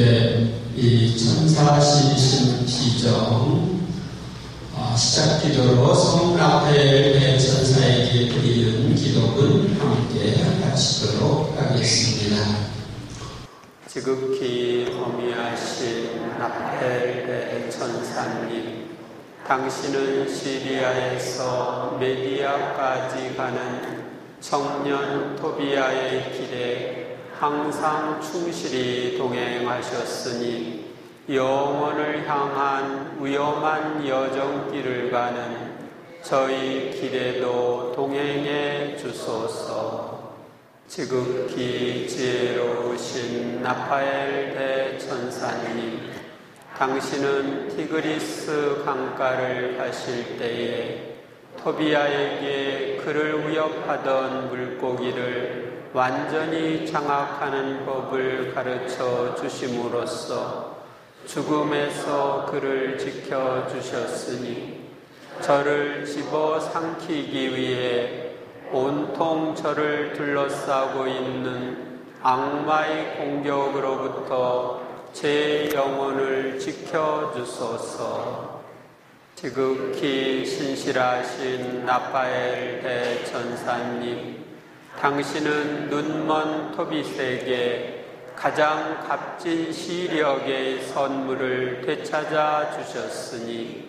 네, 이 천사신심 피정 시작 기도로 성 라파엘 대천사에게 드리는 기도문 함께 하시도록 하겠습니다. 지극히 어미하신 라파엘 대천사님, 당신은 시리아에서 메디아까지 가는 청년 토비아의 길에 항상 충실히 동행하셨으니 영원을 향한 위험한 여정길을 가는 저희 길에도 동행해 주소서. 지극히 지혜로우신 라파엘 대천사님, 당신은 티그리스 강가를 가실 때에 토비아에게 그를 위협하던 물고기를 완전히 장악하는 법을 가르쳐 주심으로써 죽음에서 그를 지켜주셨으니 저를 집어삼키기 위해 온통 저를 둘러싸고 있는 악마의 공격으로부터 제 영혼을 지켜주소서. 지극히 신실하신 라파엘 대천사님, 당신은 눈먼 토빗에게 가장 값진 시력의 선물을 되찾아 주셨으니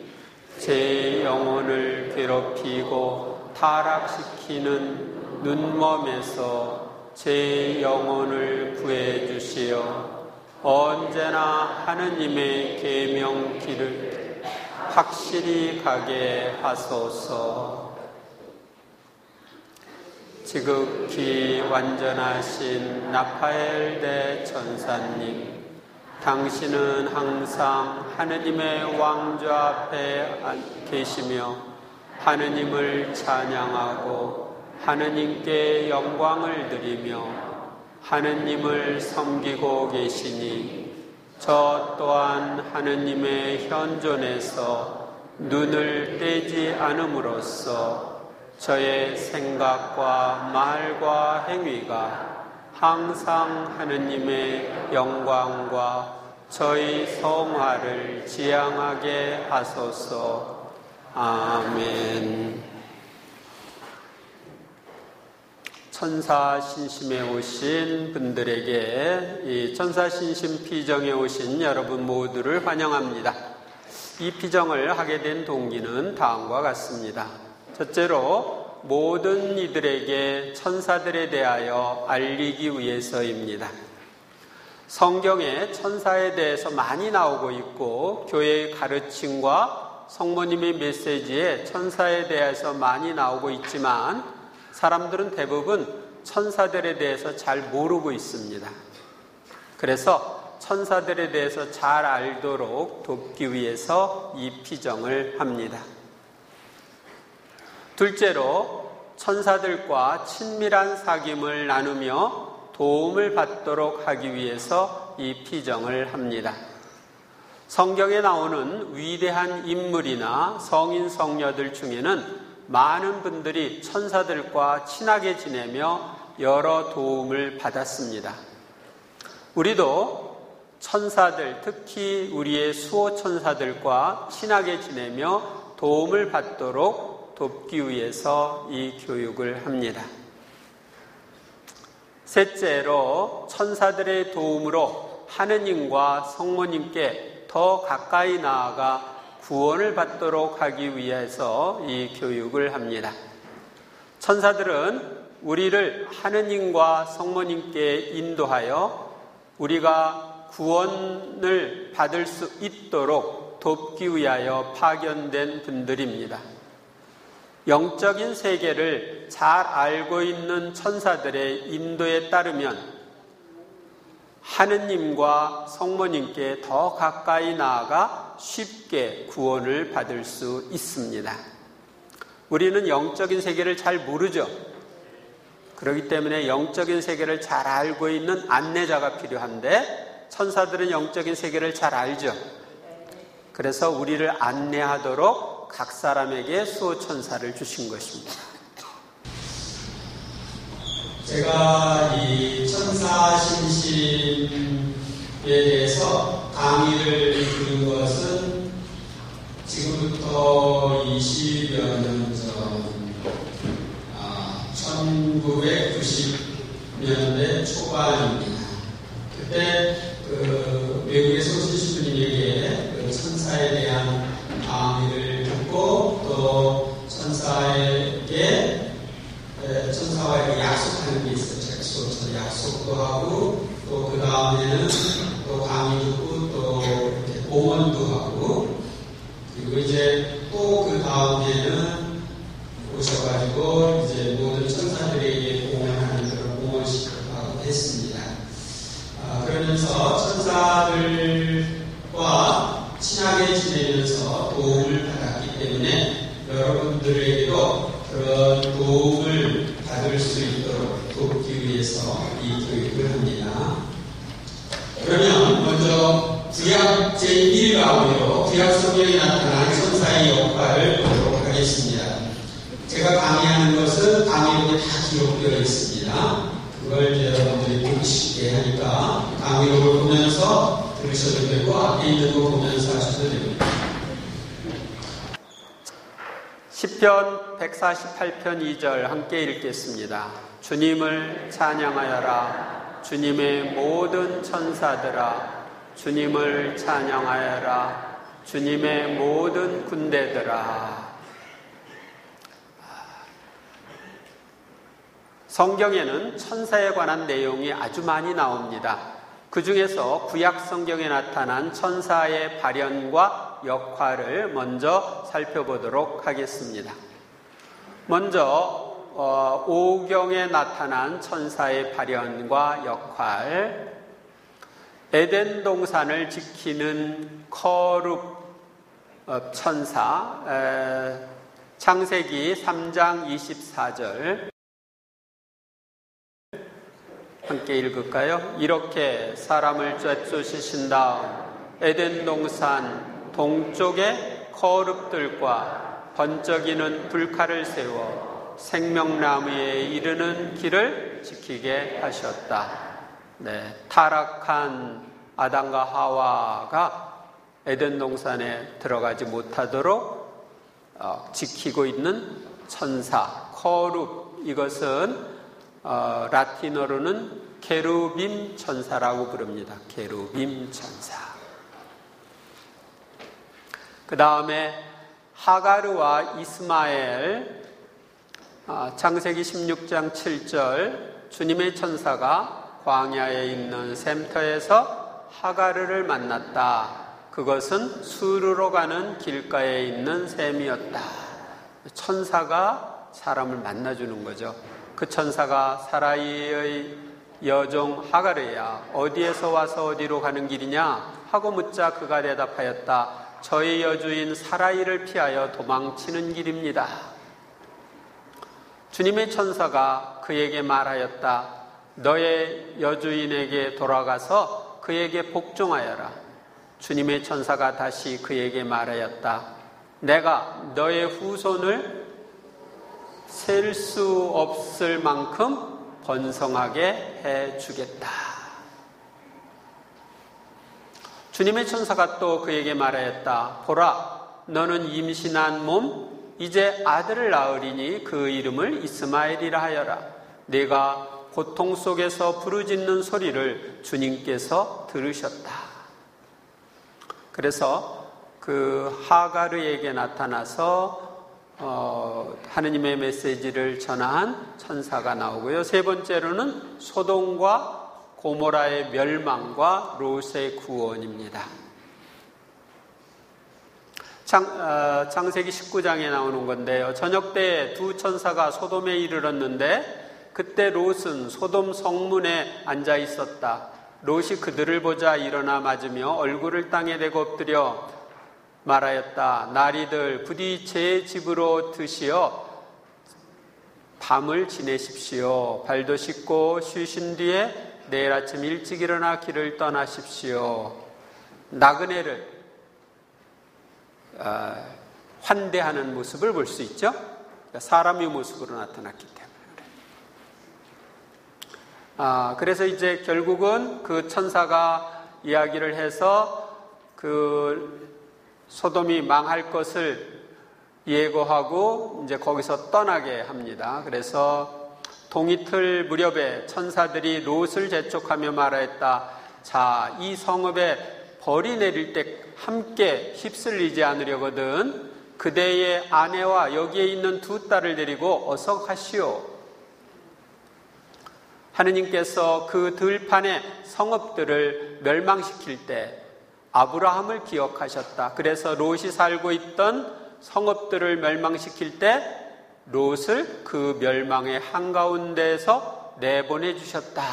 제 영혼을 괴롭히고 타락시키는 눈먼에서 제 영혼을 구해 주시어 언제나 하느님의 계명길을 확실히 가게 하소서. 지극히 완전하신 라파엘 대천사님, 당신은 항상 하느님의 왕좌 앞에 계시며 하느님을 찬양하고 하느님께 영광을 드리며 하느님을 섬기고 계시니 저 또한 하느님의 현존에서 눈을 떼지 않음으로써 저의 생각과 말과 행위가 항상 하느님의 영광과 저희 성화를 지향하게 하소서. 아멘. 천사신심에 오신 분들에게 이 천사신심 피정에 오신 여러분 모두를 환영합니다. 이 피정을 하게 된 동기는 다음과 같습니다. 첫째로 모든 이들에게 천사들에 대하여 알리기 위해서입니다. 성경에 천사에 대해서 많이 나오고 있고 교회의 가르침과 성모님의 메시지에 천사에 대해서 많이 나오고 있지만 사람들은 대부분 천사들에 대해서 잘 모르고 있습니다. 그래서 천사들에 대해서 잘 알도록 돕기 위해서 이 피정을 합니다. 둘째로 천사들과 친밀한 사귐을 나누며 도움을 받도록 하기 위해서 이 피정을 합니다. 성경에 나오는 위대한 인물이나 성인 성녀들 중에는 많은 분들이 천사들과 친하게 지내며 여러 도움을 받았습니다. 우리도 천사들, 특히 우리의 수호 천사들과 친하게 지내며 도움을 받도록 돕기 위해서 이 교육을 합니다. 셋째로 천사들의 도움으로 하느님과 성모님께 더 가까이 나아가 구원을 받도록 하기 위해서 이 교육을 합니다. 천사들은 우리를 하느님과 성모님께 인도하여 우리가 구원을 받을 수 있도록 돕기 위하여 파견된 분들입니다. 영적인 세계를 잘 알고 있는 천사들의 인도에 따르면 하느님과 성모님께 더 가까이 나아가 쉽게 구원을 받을 수 있습니다. 우리는 영적인 세계를 잘 모르죠. 그렇기 때문에 영적인 세계를 잘 알고 있는 안내자가 필요한데 천사들은 영적인 세계를 잘 알죠. 그래서 우리를 안내하도록 각 사람에게 수호천사를 주신 것입니다. 제가 이 천사신심 대해서 강의를 들은 것은 지금부터 20여 년 전, 1990년대 초반입니다. 그때 외국에서 오신 분에게 천사에 대한 강의를 듣고 또 천사와의 약속하는 게 있어요. 약속도 하고 또 그 다음에는 또 강의 듣고 또 이렇게 공헌도 하고 그리고 이제 또 그 다음에는 오셔가지고 이제 모든 천사들에게 공헌하는 그런 공헌식을 하고 했습니다. 그러면서 천사들과 친하게 지내면서 도움을 받았기 때문에 여러분들에게도 그런 도움을 받을 수 있도록 돕기 위해서 이 교육을 합니다. 그러면 먼저 구약 제1강으로 구약 성경에 나타난 천사의 역할을 보도록 하겠습니다. 제가 강의하는 것은 강의록에 다 기록되어 있습니다. 그걸 여러분들이 보기 쉽게 하니까 강의록을 보면서 들으셔도 되고 앞에 있는 거 보면서 하셔도 됩니다. 시편 148편 2절 함께 읽겠습니다. 주님을 찬양하여라. 주님의 모든 천사들아. 주님을 찬양하여라. 주님의 모든 군대들아. 성경에는 천사에 관한 내용이 아주 많이 나옵니다. 그 중에서 구약 성경에 나타난 천사의 발현과 역할을 먼저 살펴보도록 하겠습니다. 먼저 오경에 나타난 천사의 발현과 역할, 에덴 동산을 지키는 거룩 천사, 창세기 3장 24절 함께 읽을까요? 이렇게 사람을 쬐쏘시신 다음 에덴 동산 동쪽에 거룩들과 번쩍이는 불칼을 세워 생명나무에 이르는 길을 지키게 하셨다. 네, 타락한 아담과 하와가 에덴 동산에 들어가지 못하도록 지키고 있는 천사, 거룩, 이것은 라틴어로는 게루빔 천사라고 부릅니다. 게루빔 천사. 그 다음에 하가르와 이스마엘, 창세기 16장 7절, 주님의 천사가 광야에 있는 샘터에서 하가르를 만났다. 그것은 수르로 가는 길가에 있는 샘이었다. 천사가 사람을 만나주는 거죠. 그 천사가 사라이의 여종 하가르야, 어디에서 와서 어디로 가는 길이냐 하고 묻자 그가 대답하였다. 저의 여주인 사라이를 피하여 도망치는 길입니다. 주님의 천사가 그에게 말하였다. 너의 여주인에게 돌아가서 그에게 복종하여라. 주님의 천사가 다시 그에게 말하였다. 내가 너의 후손을 셀 수 없을 만큼 번성하게 해주겠다. 주님의 천사가 또 그에게 말하였다. 보라, 너는 임신한 몸 이제 아들을 낳으리니 그 이름을 이스마엘이라 하여라. 네가 고통 속에서 부르짖는 소리를 주님께서 들으셨다. 그래서 그 하가르에게 나타나서 하느님의 메시지를 전한 천사가 나오고요. 세 번째로는 소돔과 고모라의 멸망과 롯의 구원입니다. 창세기 19장에 나오는 건데요. 저녁 때에 두 천사가 소돔에 이르렀는데 그때 롯은 소돔 성문에 앉아 있었다. 롯이 그들을 보자 일어나 맞으며 얼굴을 땅에 대고 엎드려 말하였다. 나리들 부디 제 집으로 드시어 밤을 지내십시오. 발도 씻고 쉬신 뒤에 내일 아침 일찍 일어나 길을 떠나십시오. 나그네를 환대하는 모습을 볼 수 있죠. 사람의 모습으로 나타났기 때문에. 그래서 이제 결국은 그 천사가 이야기를 해서 그 소돔이 망할 것을 예고하고 이제 거기서 떠나게 합니다. 그래서 동이틀 무렵에 천사들이 롯을 재촉하며 말하였다. 자, 이 성읍에 벌이 내릴 때 함께 휩쓸리지 않으려거든 그대의 아내와 여기에 있는 두 딸을 데리고 어서 가시오. 하느님께서 그 들판의 성읍들을 멸망시킬 때 아브라함을 기억하셨다. 그래서 롯이 살고 있던 성읍들을 멸망시킬 때 롯을 그 멸망의 한가운데에서 내보내 주셨다.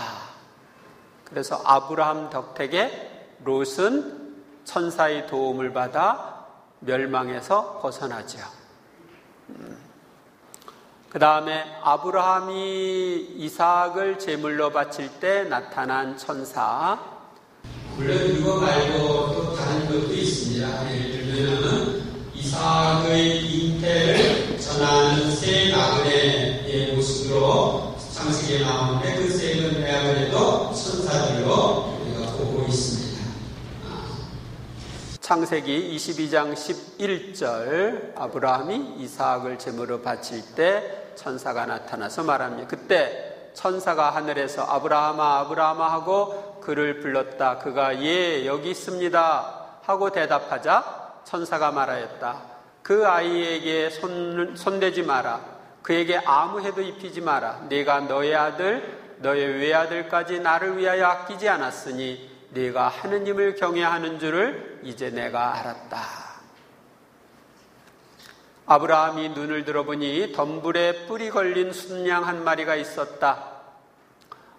그래서 아브라함 덕택에 롯은 천사의 도움을 받아 멸망에서 벗어나죠. 그 다음에 아브라함이 이삭을 제물로 바칠 때 나타난 천사. 물론 이거 말고 또 다른 것도 있습니다. 예를 들면 이삭의 잉태를 전하는 새 나그네의 모습으로 창세기에 나오는데 그 새는 나그네도 천사들로 우리가 보고 있습니다. 창세기 22장 11절 아브라함이 이삭을 제물로 바칠 때 천사가 나타나서 말합니다. 그때 천사가 하늘에서 아브라함아 아브라함아 하고 그를 불렀다. 그가 예 여기 있습니다 하고 대답하자 천사가 말하였다. 그 아이에게 손대지 마라. 그에게 아무 해도 입히지 마라. 네가 너의 아들 너의 외아들까지 나를 위하여 아끼지 않았으니 네가 하느님을 경외하는 줄을 이제 내가 알았다. 아브라함이 눈을 들어보니 덤불에 뿔이 걸린 순양 한 마리가 있었다.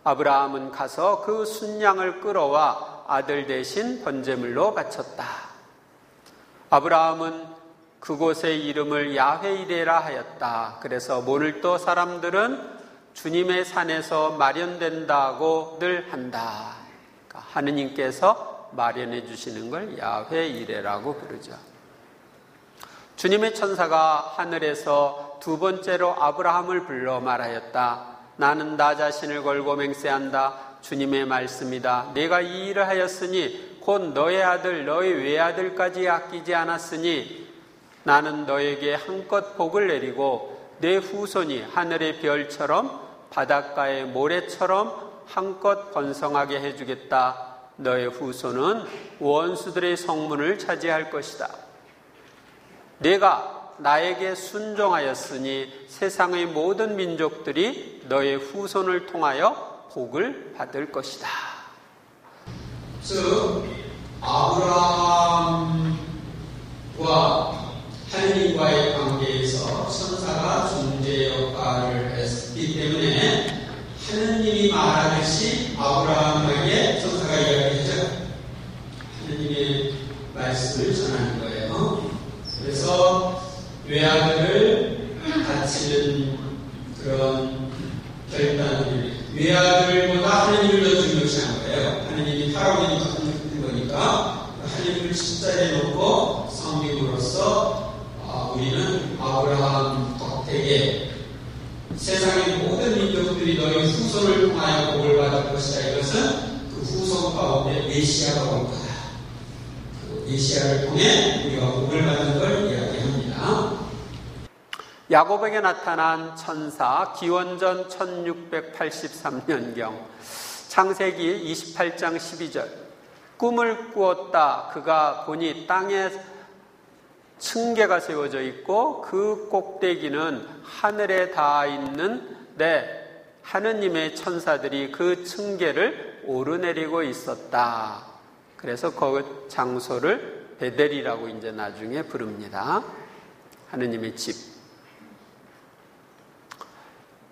아브라함은 가서 그 순양을 끌어와 아들 대신 번제물로 바쳤다. 아브라함은 그곳의 이름을 야훼이레라 하였다. 그래서 오늘도 사람들은 주님의 산에서 마련된다고 늘 한다. 그러니까 하느님께서 마련해 주시는 걸 야훼이레라고 부르죠. 주님의 천사가 하늘에서 두 번째로 아브라함을 불러 말하였다. 나는 나 자신을 걸고 맹세한다. 주님의 말씀이다. 내가 이 일을 하였으니 곧 너의 아들 너의 외아들까지 아끼지 않았으니 나는 너에게 한껏 복을 내리고 내 후손이 하늘의 별처럼 바닷가의 모래처럼 한껏 번성하게 해주겠다. 너의 후손은 원수들의 성문을 차지할 것이다. 내가 나에게 순종하였으니 세상의 모든 민족들이 너의 후손을 통하여 복을 받을 것이다. 즉 아브라함과 하느님과의 관계에서 천사가 중재 역할을 했기 때문에 하느님이 말하듯이 아브라함에게 천사가 이야기하죠. 하느님의 말씀을 전하는 거예요. 그래서 외아들을 바치는 그런 결단을 외아들보다 하느님을 더 중요시한 거예요. 하느님이 할아버지니까 하는 거니까 하느님을 십자에 놓고 섬김으로써 우리는 아브라함 덕택에 세상의 모든 민족들이 너희 후손을 통하여 복을 받을 것이다. 이것은 그 후손 가운데 메시아가 올 거다. 그 메시아를 통해 우리가 복을 받는 걸 이야기합니다. 야곱에게 나타난 천사 기원전 1683년경 창세기 28장 12절 꿈을 꾸었다. 그가 보니 땅에 층계가 세워져 있고 그 꼭대기는 하늘에 닿아 있는데 하느님의 천사들이 그 층계를 오르내리고 있었다. 그래서 그 장소를 베델이라고 이제 나중에 부릅니다. 하느님의 집.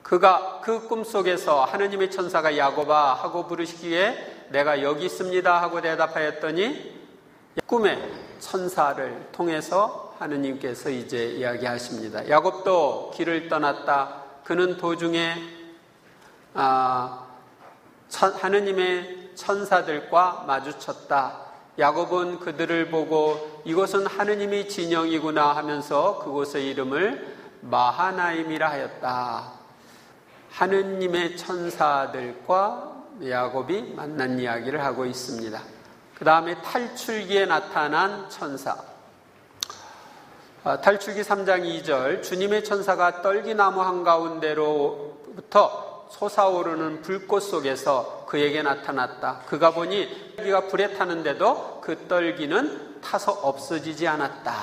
그가 그 꿈속에서 하느님의 천사가 야곱아 하고 부르시기에 내가 여기 있습니다 하고 대답하였더니 꿈에 천사를 통해서 하느님께서 이제 이야기하십니다. 야곱도 길을 떠났다. 그는 도중에 하느님의 천사들과 마주쳤다. 야곱은 그들을 보고 이곳은 하느님의 진영이구나 하면서 그곳의 이름을 마하나임이라 하였다. 하느님의 천사들과 야곱이 만난 이야기를 하고 있습니다. 그 다음에 탈출기에 나타난 천사. 탈출기 3장 2절, 주님의 천사가 떨기나무 한가운데로부터 솟아오르는 불꽃 속에서 그에게 나타났다. 그가 보니 떨기가 불에 타는데도 그 떨기는 타서 없어지지 않았다.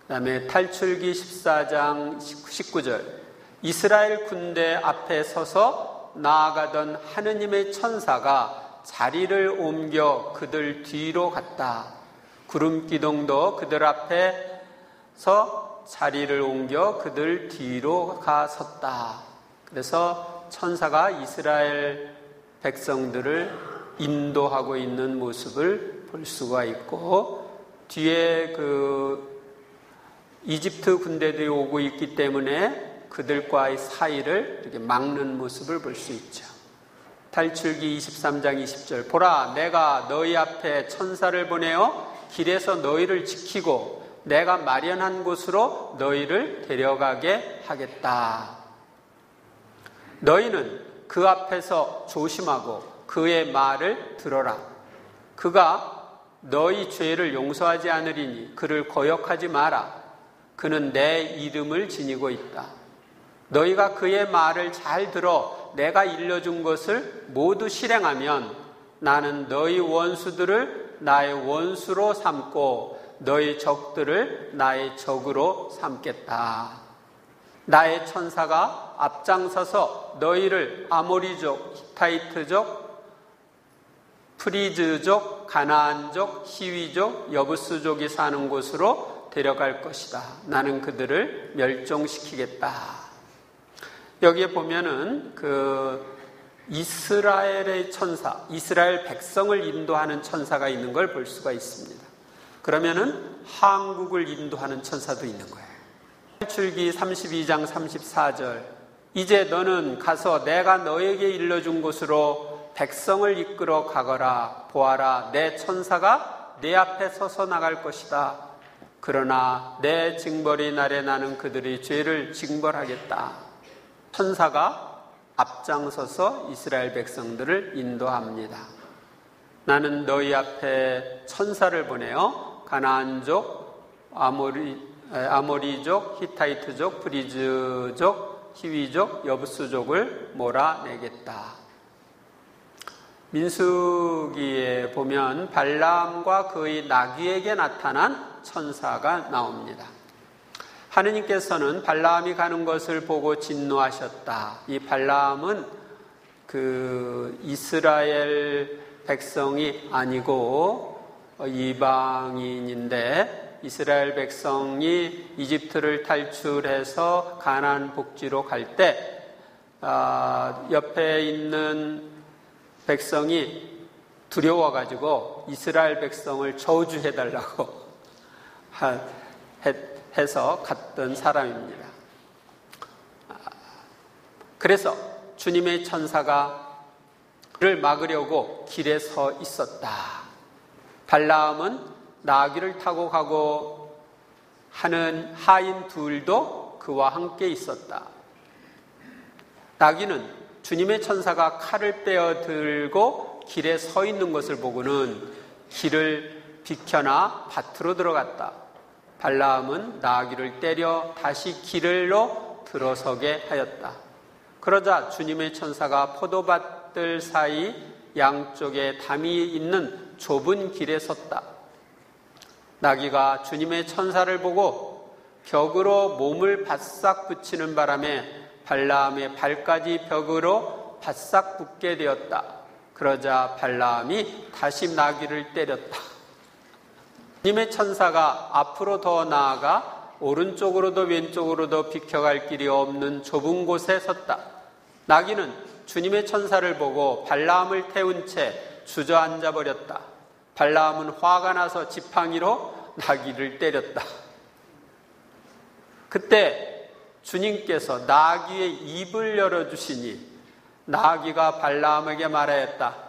그 다음에 탈출기 14장 19절, 이스라엘 군대 앞에 서서 나아가던 하느님의 천사가 자리를 옮겨 그들 뒤로 갔다. 구름 기둥도 그들 앞에서 자리를 옮겨 그들 뒤로 가 섰다. 그래서 천사가 이스라엘 백성들을 인도하고 있는 모습을 볼 수가 있고, 뒤에 그 이집트 군대들이 오고 있기 때문에 그들과의 사이를 이렇게 막는 모습을 볼 수 있죠. 탈출기 23장 20절, 보라, 내가 너희 앞에 천사를 보내어 길에서 너희를 지키고 내가 마련한 곳으로 너희를 데려가게 하겠다. 너희는 그 앞에서 조심하고 그의 말을 들어라. 그가 너희 죄를 용서하지 않으리니 그를 거역하지 마라. 그는 내 이름을 지니고 있다. 너희가 그의 말을 잘 들어 내가 일러준 것을 모두 실행하면 나는 너희 원수들을 나의 원수로 삼고 너희 적들을 나의 적으로 삼겠다. 나의 천사가 앞장서서 너희를 아모리족, 히타이트족, 프리즈족, 가나안족, 히위족, 여부스족이 사는 곳으로 데려갈 것이다. 나는 그들을 멸종시키겠다. 여기에 보면은 그 이스라엘의 천사, 이스라엘 백성을 인도하는 천사가 있는 걸 볼 수가 있습니다. 그러면은 한국을 인도하는 천사도 있는 거예요. 출기 32장 34절, 이제 너는 가서 내가 너에게 일러준 곳으로 백성을 이끌어 가거라. 보아라, 내 천사가 내 앞에 서서 나갈 것이다. 그러나 내 징벌이 날에 나는 그들의 죄를 징벌하겠다. 천사가 앞장서서 이스라엘 백성들을 인도합니다. 나는 너희 앞에 천사를 보내어 가나안족, 아모리족, 히타이트족, 프리즈족, 히위족, 여부스족을 몰아내겠다. 민수기에 보면 발람과 그의 나귀에게 나타난 천사가 나옵니다. 하느님께서는 발람이 가는 것을 보고 진노하셨다. 이 발람은 그 이스라엘 백성이 아니고 이방인인데, 이스라엘 백성이 이집트를 탈출해서 가나안 복지로 갈 때 옆에 있는 백성이 두려워가지고 이스라엘 백성을 저주해달라고 해서 갔던 사람입니다. 그래서 주님의 천사가 그를 막으려고 길에 서 있었다. 발라함은 나귀를 타고 가고 하는 하인 둘도 그와 함께 있었다. 나귀는 주님의 천사가 칼을 빼어 들고 길에 서 있는 것을 보고는 길을 비켜나 밭으로 들어갔다. 발라함은 나귀를 때려 다시 길로 들어서게 하였다. 그러자 주님의 천사가 포도밭들 사이 양쪽에 담이 있는 좁은 길에 섰다. 나귀가 주님의 천사를 보고 벽으로 몸을 바싹 붙이는 바람에 발라함의 발까지 벽으로 바싹 붙게 되었다. 그러자 발라함이 다시 나귀를 때렸다. 주님의 천사가 앞으로 더 나아가 오른쪽으로도 왼쪽으로도 비켜갈 길이 없는 좁은 곳에 섰다. 나귀는 주님의 천사를 보고 발라함을 태운 채 주저앉아 버렸다. 발라함은 화가 나서 지팡이로 나귀를 때렸다. 그때 주님께서 나귀의 입을 열어주시니 나귀가 발라함에게 말하였다.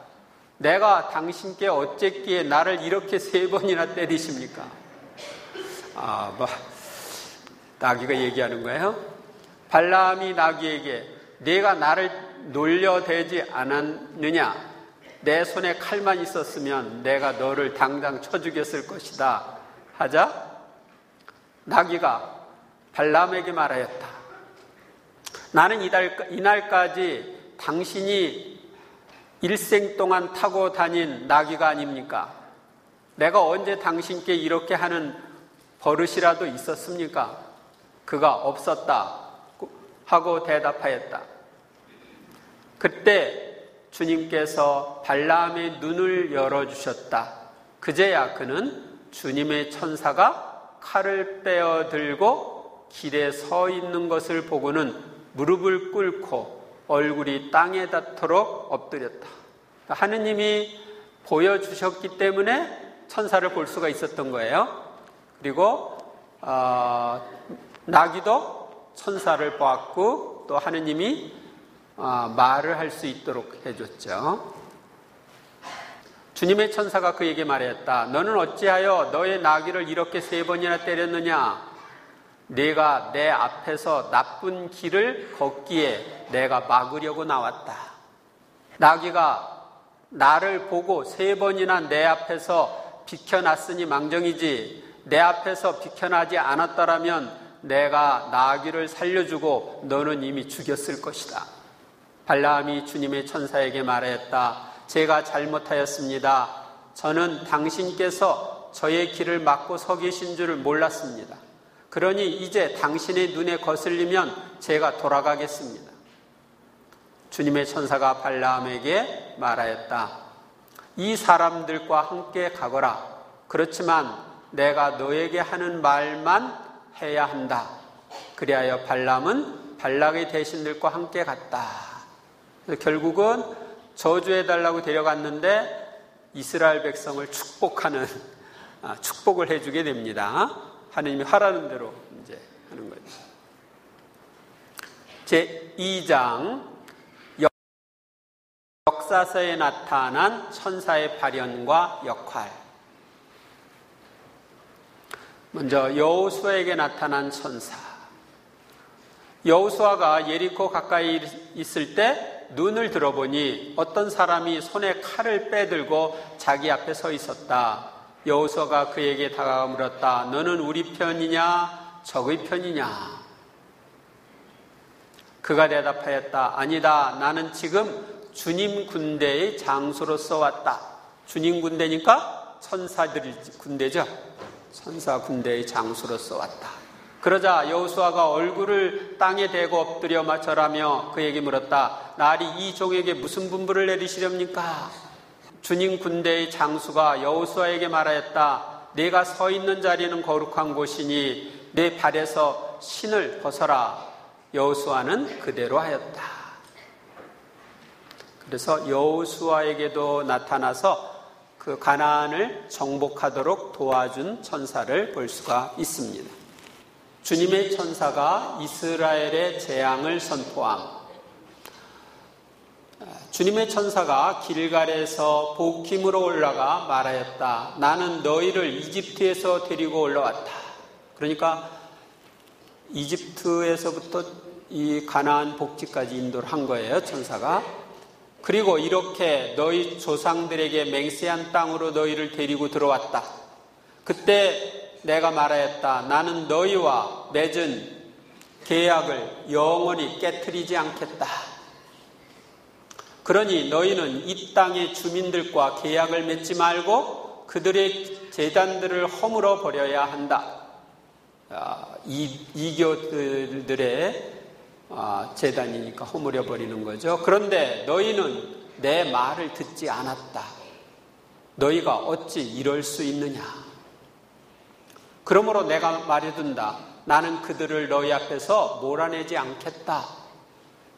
내가 당신께 어쨌기에 나를 이렇게 3번이나 때리십니까? 나귀가 얘기하는 거예요. 발라함이 나귀에게 내가 나를 놀려대지 않았느냐? 내 손에 칼만 있었으면 내가 너를 당장 쳐 죽였을 것이다 하자 나귀가 발람에게 말하였다. 나는 이날까지 당신이 일생 동안 타고 다닌 나귀가 아닙니까? 내가 언제 당신께 이렇게 하는 버릇이라도 있었습니까? 그가 없었다 하고 대답하였다. 그때 주님께서 발람의 눈을 열어주셨다. 그제야 그는 주님의 천사가 칼을 빼어 들고 길에 서 있는 것을 보고는 무릎을 꿇고 얼굴이 땅에 닿도록 엎드렸다. 하느님이 보여주셨기 때문에 천사를 볼 수가 있었던 거예요. 그리고 나귀도 천사를 보았고 또 하느님이 말을 할 수 있도록 해줬죠. 주님의 천사가 그에게 말했다. 너는 어찌하여 너의 나귀를 이렇게 3번이나 때렸느냐? 네가 내 앞에서 나쁜 길을 걷기에 내가 막으려고 나왔다. 나귀가 나를 보고 3번이나 내 앞에서 비켜났으니 망정이지, 내 앞에서 비켜나지 않았더라면 내가 나귀를 살려주고 너는 이미 죽였을 것이다. 발람이 주님의 천사에게 말했다. 제가 잘못하였습니다. 저는 당신께서 저의 길을 막고 서 계신 줄을 몰랐습니다. 그러니 이제 당신의 눈에 거슬리면 제가 돌아가겠습니다. 주님의 천사가 발람에게 말하였다. 이 사람들과 함께 가거라. 그렇지만 내가 너에게 하는 말만 해야 한다. 그리하여 발람은 발락의 대신들과 함께 갔다. 결국은 저주해달라고 데려갔는데 이스라엘 백성을 축복하는, 축복을 해주게 됩니다. 하느님이 하라는 대로 이제 하는 거죠. 제2장 역사서에 나타난 천사의 발현과 역할. 먼저 여호수아에게 나타난 천사. 여호수아가 예리코 가까이 있을 때 눈을 들어보니 어떤 사람이 손에 칼을 빼들고 자기 앞에 서 있었다. 여호수아가 그에게 다가가 물었다. 너는 우리 편이냐 적의 편이냐? 그가 대답하였다. 아니다. 나는 지금 주님 군대의 장수로서 왔다. 주님 군대니까 천사들 군대죠. 천사 군대의 장수로서 왔다. 그러자 여호수아가 얼굴을 땅에 대고 엎드려 절하며 그에게 물었다. 날이 이 종에게 무슨 분부를 내리시렵니까? 주님 군대의 장수가 여호수아에게 말하였다. 네가 서 있는 자리는 거룩한 곳이니 내 발에서 신을 벗어라. 여호수아는 그대로 하였다. 그래서 여호수아에게도 나타나서 그 가나안을 정복하도록 도와준 천사를 볼 수가 있습니다. 주님의 천사가 이스라엘의 재앙을 선포함. 주님의 천사가 길갈에서 보킴으로 올라가 말하였다. 나는 너희를 이집트에서 데리고 올라왔다. 그러니까 이집트에서부터 이 가나안 복지까지 인도를 한 거예요, 천사가. 그리고 이렇게 너희 조상들에게 맹세한 땅으로 너희를 데리고 들어왔다. 그때 내가 말하였다. 나는 너희와 맺은 계약을 영원히 깨트리지 않겠다. 그러니 너희는 이 땅의 주민들과 계약을 맺지 말고 그들의 제단들을 허물어 버려야 한다. 이교들의 제단이니까 허물어 버리는 거죠. 그런데 너희는 내 말을 듣지 않았다. 너희가 어찌 이럴 수 있느냐? 그러므로 내가 말해둔다. 나는 그들을 너희 앞에서 몰아내지 않겠다.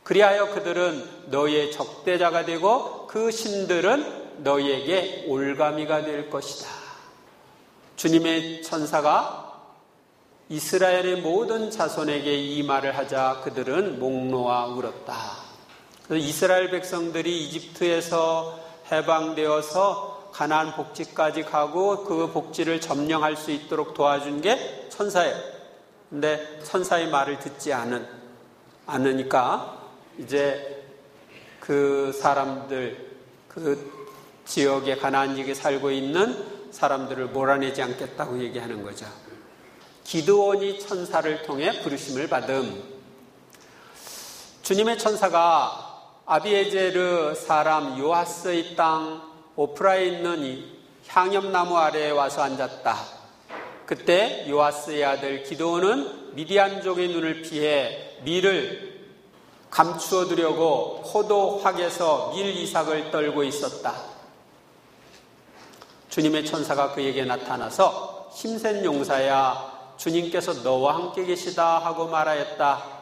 그리하여 그들은 너희의 적대자가 되고 그 신들은 너희에게 올가미가 될 것이다. 주님의 천사가 이스라엘의 모든 자손에게 이 말을 하자 그들은 목 놓아 울었다. 이스라엘 백성들이 이집트에서 해방되어서 가나안 복지까지 가고 그 복지를 점령할 수 있도록 도와준 게 천사예요. 근데 천사의 말을 듣지 않으니까 이제 그 사람들, 그 지역에 가나안 지역에 살고 있는 사람들을 몰아내지 않겠다고 얘기하는 거죠. 기드온이 천사를 통해 부르심을 받음. 주님의 천사가 아비에제르 사람 요아스의 땅 오프라에 있는 이 향염나무 아래에 와서 앉았다. 그때 요아스의 아들 기드온은 미디안족의 눈을 피해 밀을 감추어 두려고 포도 확에서 밀 이삭을 떨고 있었다. 주님의 천사가 그에게 나타나서 힘센 용사야, 주님께서 너와 함께 계시다 하고 말하였다.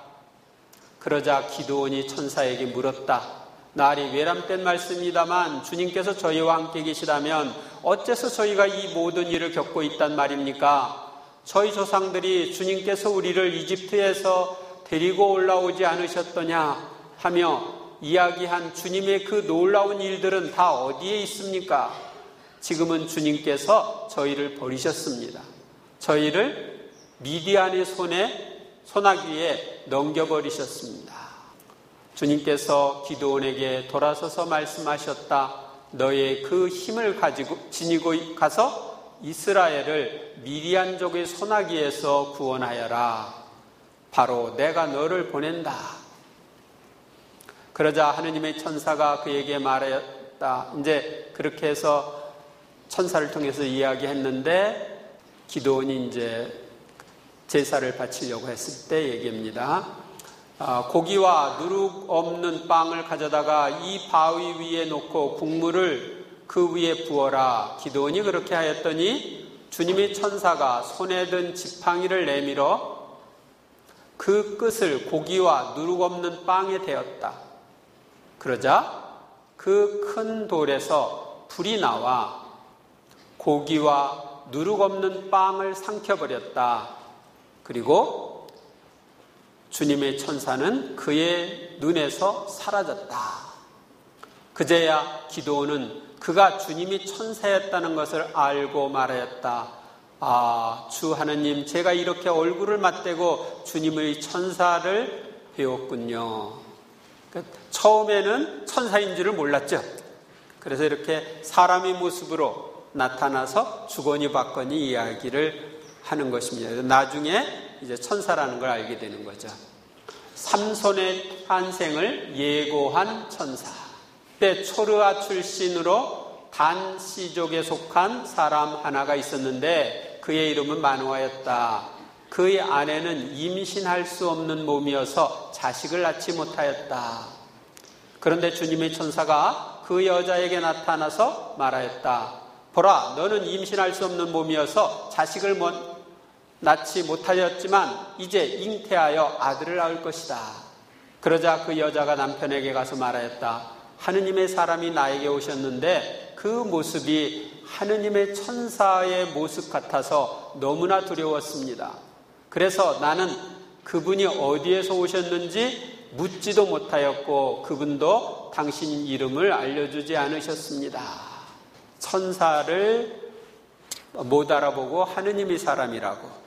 그러자 기드온이 천사에게 물었다. 날이 외람된 말씀이다만 주님께서 저희와 함께 계시다면 어째서 저희가 이 모든 일을 겪고 있단 말입니까? 저희 조상들이 주님께서 우리를 이집트에서 데리고 올라오지 않으셨더냐 하며 이야기한 주님의 그 놀라운 일들은 다 어디에 있습니까? 지금은 주님께서 저희를 버리셨습니다. 저희를 미디안의 소나기에 넘겨버리셨습니다. 주님께서 기드온에게 돌아서서 말씀하셨다. 너의 그 힘을 지니고 가서 이스라엘을 미디안족의 소나기에서 구원하여라. 바로 내가 너를 보낸다. 그러자 하느님의 천사가 그에게 말했다. 이제 그렇게 해서 천사를 통해서 이야기했는데 기드온이 이제 제사를 바치려고 했을 때 얘기입니다. 고기와 누룩 없는 빵을 가져다가 이 바위 위에 놓고 국물을 그 위에 부어라. 기드온이 그렇게 하였더니 주님의 천사가 손에 든 지팡이를 내밀어 그 끝을 고기와 누룩 없는 빵에 대었다. 그러자 그 큰 돌에서 불이 나와 고기와 누룩 없는 빵을 삼켜버렸다. 그리고 주님의 천사는 그의 눈에서 사라졌다. 그제야 기드온은 그가 주님이 천사였다는 것을 알고 말하였다. 아, 주 하느님, 제가 이렇게 얼굴을 맞대고 주님의 천사를 배웠군요. 처음에는 천사인 줄을 몰랐죠. 그래서 이렇게 사람의 모습으로 나타나서 주거니 받거니 이야기를 하는 것입니다. 나중에 이제 천사라는 걸 알게 되는 거죠. 삼손의 탄생을 예고한 천사. 그때 초르아 출신으로 단 씨족에 속한 사람 하나가 있었는데 그의 이름은 마누아였다. 그의 아내는 임신할 수 없는 몸이어서 자식을 낳지 못하였다. 그런데 주님의 천사가 그 여자에게 나타나서 말하였다. 보라, 너는 임신할 수 없는 몸이어서 자식을 낳지 못하였지만 이제 잉태하여 아들을 낳을 것이다. 그러자 그 여자가 남편에게 가서 말하였다. 하느님의 사람이 나에게 오셨는데 그 모습이 하느님의 천사의 모습 같아서 너무나 두려웠습니다. 그래서 나는 그분이 어디에서 오셨는지 묻지도 못하였고 그분도 당신 이름을 알려주지 않으셨습니다. 천사를 못 알아보고 하느님의 사람이라고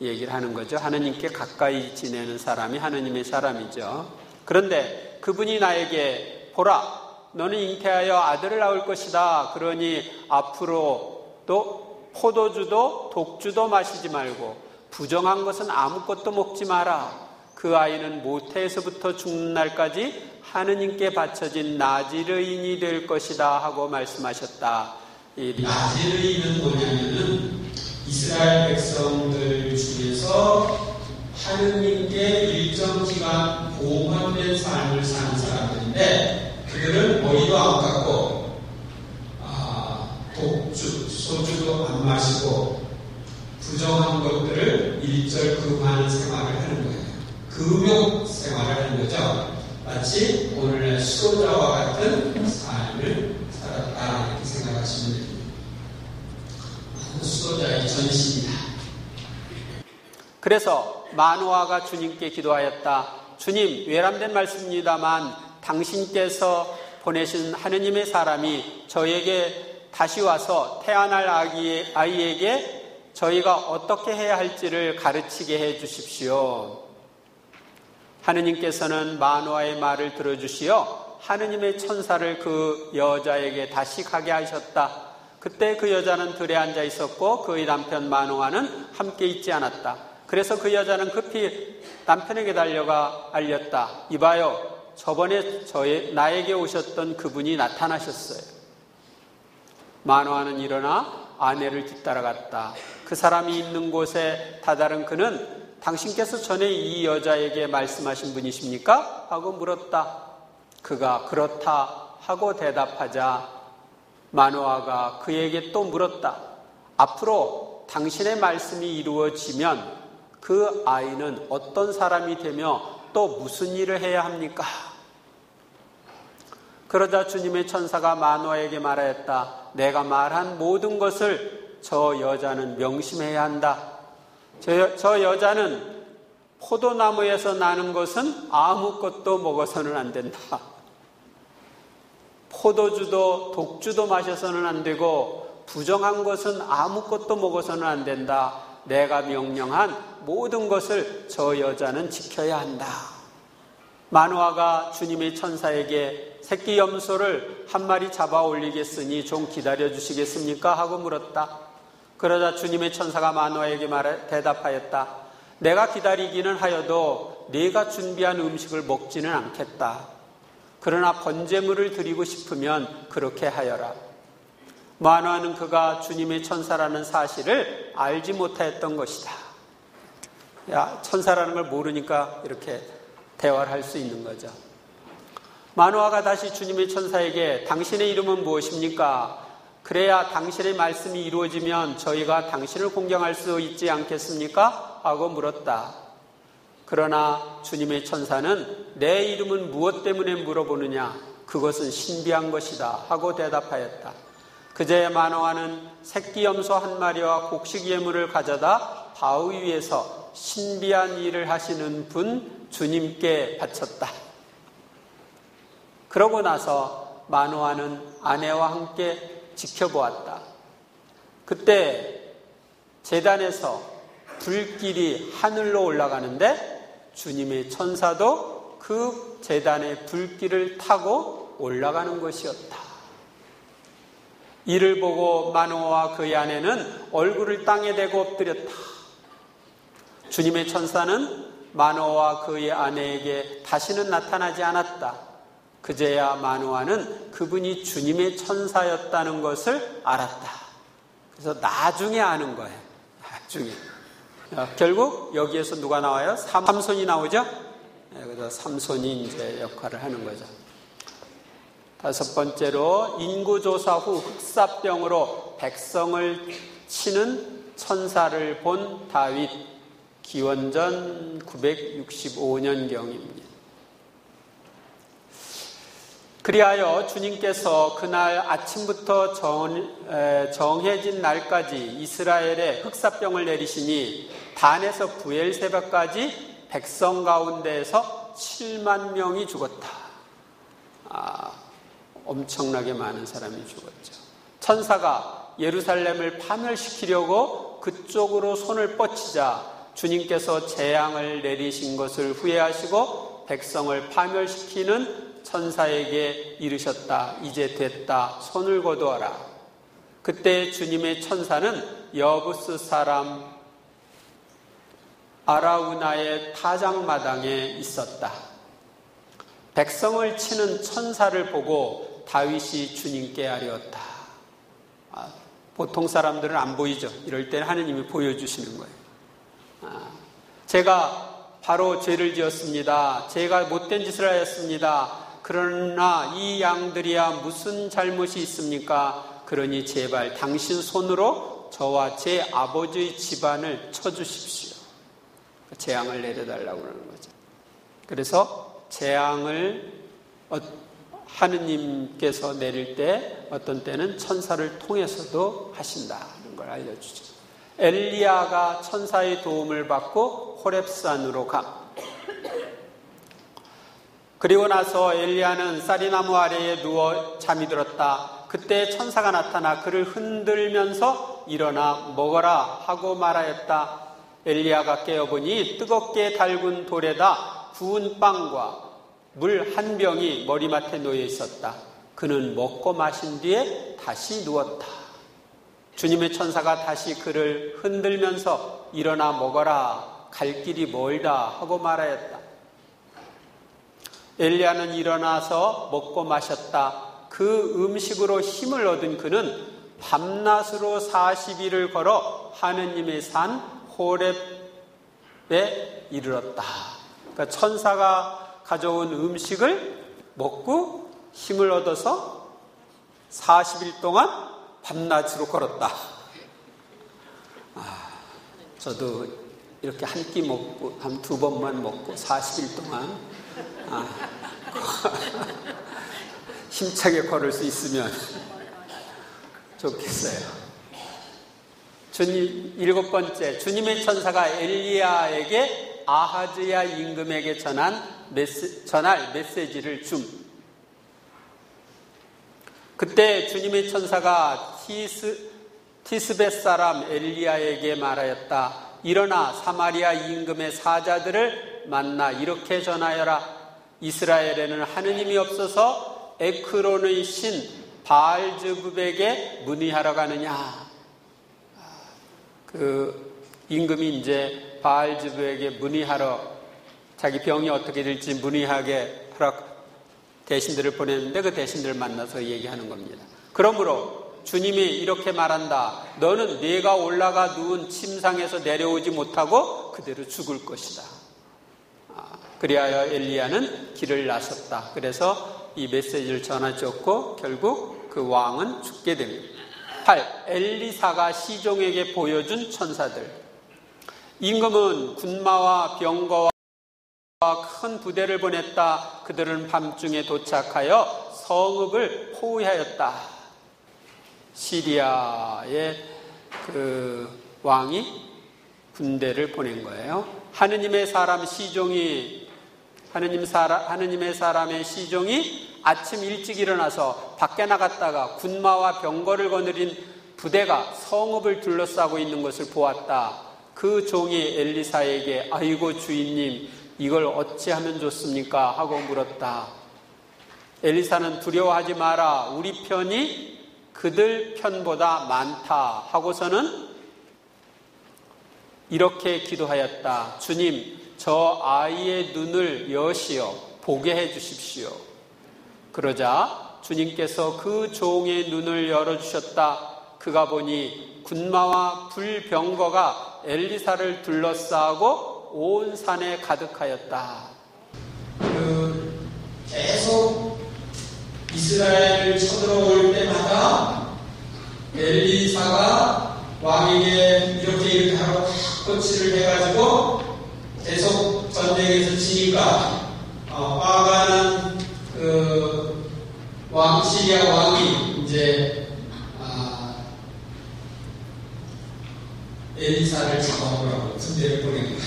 얘기를 하는 거죠. 하느님께 가까이 지내는 사람이 하느님의 사람이죠. 그런데 그분이 나에게 보라, 너는 잉태하여 아들을 낳을 것이다. 그러니 앞으로 또 포도주도 독주도 마시지 말고 부정한 것은 아무것도 먹지 마라. 그 아이는 모태에서부터 죽는 날까지 하느님께 바쳐진 나지르인이 될 것이다 하고 말씀하셨다. 이 나지르인은 뭐냐면은 이스라엘 백성들 중에서 하느님께 일정 기간 봉헌된 삶을 사는 사람들인데 그들은 머리도 안 깎고 독주, 소주도 안 마시고 부정한 것들을 일절 금하는 생활을 하는 거예요. 금욕 생활을 하는 거죠. 마치 오늘날 수도자와 같은 삶을 살았다 이렇게 생각하시면 됩니다. 수도자의 전신이다. 그래서 마누아가 주님께 기도하였다. 주님, 외람된 말씀입니다만 당신께서 보내신 하느님의 사람이 저에게 다시 와서 태어날 아이에게 저희가 어떻게 해야 할지를 가르치게 해 주십시오. 하느님께서는 마누아의 말을 들어주시어 하느님의 천사를 그 여자에게 다시 가게 하셨다. 그때 그 여자는 들에 앉아 있었고 그의 남편 마노아는 함께 있지 않았다. 그래서 그 여자는 급히 남편에게 달려가 알렸다. 이봐요, 저번에 나에게 오셨던 그분이 나타나셨어요. 마노아는 일어나 아내를 뒤따라갔다. 그 사람이 있는 곳에 다다른 그는 당신께서 전에 이 여자에게 말씀하신 분이십니까? 하고 물었다. 그가 그렇다 하고 대답하자 마노아가 그에게 또 물었다. 앞으로 당신의 말씀이 이루어지면 그 아이는 어떤 사람이 되며 또 무슨 일을 해야 합니까? 그러자 주님의 천사가 마노아에게 말하였다. 내가 말한 모든 것을 저 여자는 명심해야 한다. 저 여자는 포도나무에서 나는 것은 아무것도 먹어서는 안 된다. 포도주도 독주도 마셔서는 안 되고 부정한 것은 아무것도 먹어서는 안 된다. 내가 명령한 모든 것을 저 여자는 지켜야 한다. 마노아가 주님의 천사에게 새끼 염소를 한 마리 잡아 올리겠으니 좀 기다려 주시겠습니까? 하고 물었다. 그러자 주님의 천사가 마노아에게 대답하였다. 내가 기다리기는 하여도 네가 준비한 음식을 먹지는 않겠다. 그러나 번제물을 드리고 싶으면 그렇게 하여라. 마노아는 그가 주님의 천사라는 사실을 알지 못하였던 것이다. 천사라는 걸 모르니까 이렇게 대화를 할 수 있는 거죠. 마노아가 다시 주님의 천사에게 당신의 이름은 무엇입니까? 그래야 당신의 말씀이 이루어지면 저희가 당신을 공경할 수 있지 않겠습니까? 하고 물었다. 그러나 주님의 천사는 내 이름은 무엇 때문에 물어보느냐? 그것은 신비한 것이다. 하고 대답하였다. 그제야 마노아는 새끼 염소 한 마리와 곡식 예물을 가져다 바위 위에서 신비한 일을 하시는 분 주님께 바쳤다. 그러고 나서 마노아는 아내와 함께 지켜보았다. 그때 제단에서 불길이 하늘로 올라가는데 주님의 천사도 그 제단의 불길을 타고 올라가는 것이었다. 이를 보고 마노아와 그의 아내는 얼굴을 땅에 대고 엎드렸다. 주님의 천사는 마노아와 그의 아내에게 다시는 나타나지 않았다. 그제야 마노아는 그분이 주님의 천사였다는 것을 알았다. 그래서 나중에 아는 거예요. 나중에. 결국 여기에서 누가 나와요? 삼손이 나오죠? 그래서 삼손이 이제 역할을 하는 거죠. 다섯 번째로 인구조사 후 흑사병으로 백성을 치는 천사를 본 다윗. 기원전 965년경입니다. 그리하여 주님께서 그날 아침부터 정해진 날까지 이스라엘에 흑사병을 내리시니 단에서 부엘세바까지 백성 가운데에서 7만 명이 죽었다. 엄청나게 많은 사람이 죽었죠. 천사가 예루살렘을 파멸시키려고 그쪽으로 손을 뻗치자 주님께서 재앙을 내리신 것을 후회하시고 백성을 파멸시키는 천사에게 이르셨다. 이제 됐다. 손을 거두어라. 그때 주님의 천사는 여부스 사람 아라우나의 타작마당에 있었다. 백성을 치는 천사를 보고 다윗이 주님께 아뢰었다. 보통 사람들은 안 보이죠. 이럴 때는 하느님이 보여주시는 거예요. 제가 바로 죄를 지었습니다. 제가 못된 짓을 하였습니다. 그러나 이 양들이야 무슨 잘못이 있습니까? 그러니 제발 당신 손으로 저와 제 아버지의 집안을 쳐주십시오. 재앙을 내려달라고 그러는 거죠. 그래서 재앙을 하느님께서 내릴 때 어떤 때는 천사를 통해서도 하신다는 걸 알려주죠. 엘리야가 천사의 도움을 받고 호렙산으로 가. 그리고 나서 엘리야는 쌀이나무 아래에 누워 잠이 들었다. 그때 천사가 나타나 그를 흔들면서 일어나 먹어라 하고 말하였다. 엘리야가 깨어보니 뜨겁게 달군 돌에다 구운 빵과 물 한 병이 머리맡에 놓여 있었다. 그는 먹고 마신 뒤에 다시 누웠다. 주님의 천사가 다시 그를 흔들면서 일어나 먹어라. 갈 길이 멀다 하고 말하였다. 엘리야는 일어나서 먹고 마셨다. 그 음식으로 힘을 얻은 그는 밤낮으로 40일을 걸어 하느님의 산 호렙에 이르렀다. 그러니까 천사가 가져온 음식을 먹고 힘을 얻어서 40일 동안 밤낮으로 걸었다. 저도 이렇게 한 끼 먹고 한 두 번만 먹고 40일 동안 힘차게 걸을 수 있으면 좋겠어요. 주님, 7번째, 주님의 천사가 엘리야에게 아하즈야 임금에게 전할 메시지를 줌. 그때 주님의 천사가 티스벳 사람 엘리야에게 말하였다. 일어나 사마리아 임금의 사자들을 만나 이렇게 전하여라. 이스라엘에는 하느님이 없어서 에크론의 신 바알즈붑에게 문의하러 가느냐. 그 임금이 이제 바알즈붑에게 문의하러 자기 병이 어떻게 될지 문의하게 하러 대신들을 보냈는데 그 대신들을 만나서 얘기하는 겁니다. 그러므로 주님이 이렇게 말한다. 너는 네가 올라가 누운 침상에서 내려오지 못하고 그대로 죽을 것이다. 그리하여 엘리야는 길을 나섰다. 그래서 이 메시지를 전하였고 결국 그 왕은 죽게 됩니다. 8. 엘리사가 시종에게 보여준 천사들. 임금은 군마와 병거와 큰 부대를 보냈다. 그들은 밤중에 도착하여 성읍을 포위하였다. 시리아의 그 왕이 군대를 보낸 거예요. 하느님의 사람의 시종이 아침 일찍 일어나서 밖에 나갔다가 군마와 병거를 거느린 부대가 성읍을 둘러싸고 있는 것을 보았다. 그 종이 엘리사에게 아이고 주인님 이걸 어찌하면 좋습니까? 하고 물었다. 엘리사는 두려워하지 마라. 우리 편이 그들 편보다 많다. 하고서는 이렇게 기도하였다. 주님 저 아이의 눈을 여시어 보게 해 주십시오. 그러자 주님께서 그 종의 눈을 열어주셨다. 그가 보니 군마와 불병거가 엘리사를 둘러싸고 온 산에 가득하였다. 계속 이스라엘을 쳐들어올 때마다 엘리사가 왕에게 이렇게 하고 코치를 해가지고 계속 전쟁에서 지니까 빠가는 그 시리아 왕이 이제 엘리사를 잡아오라고 군대를 보낸 거야.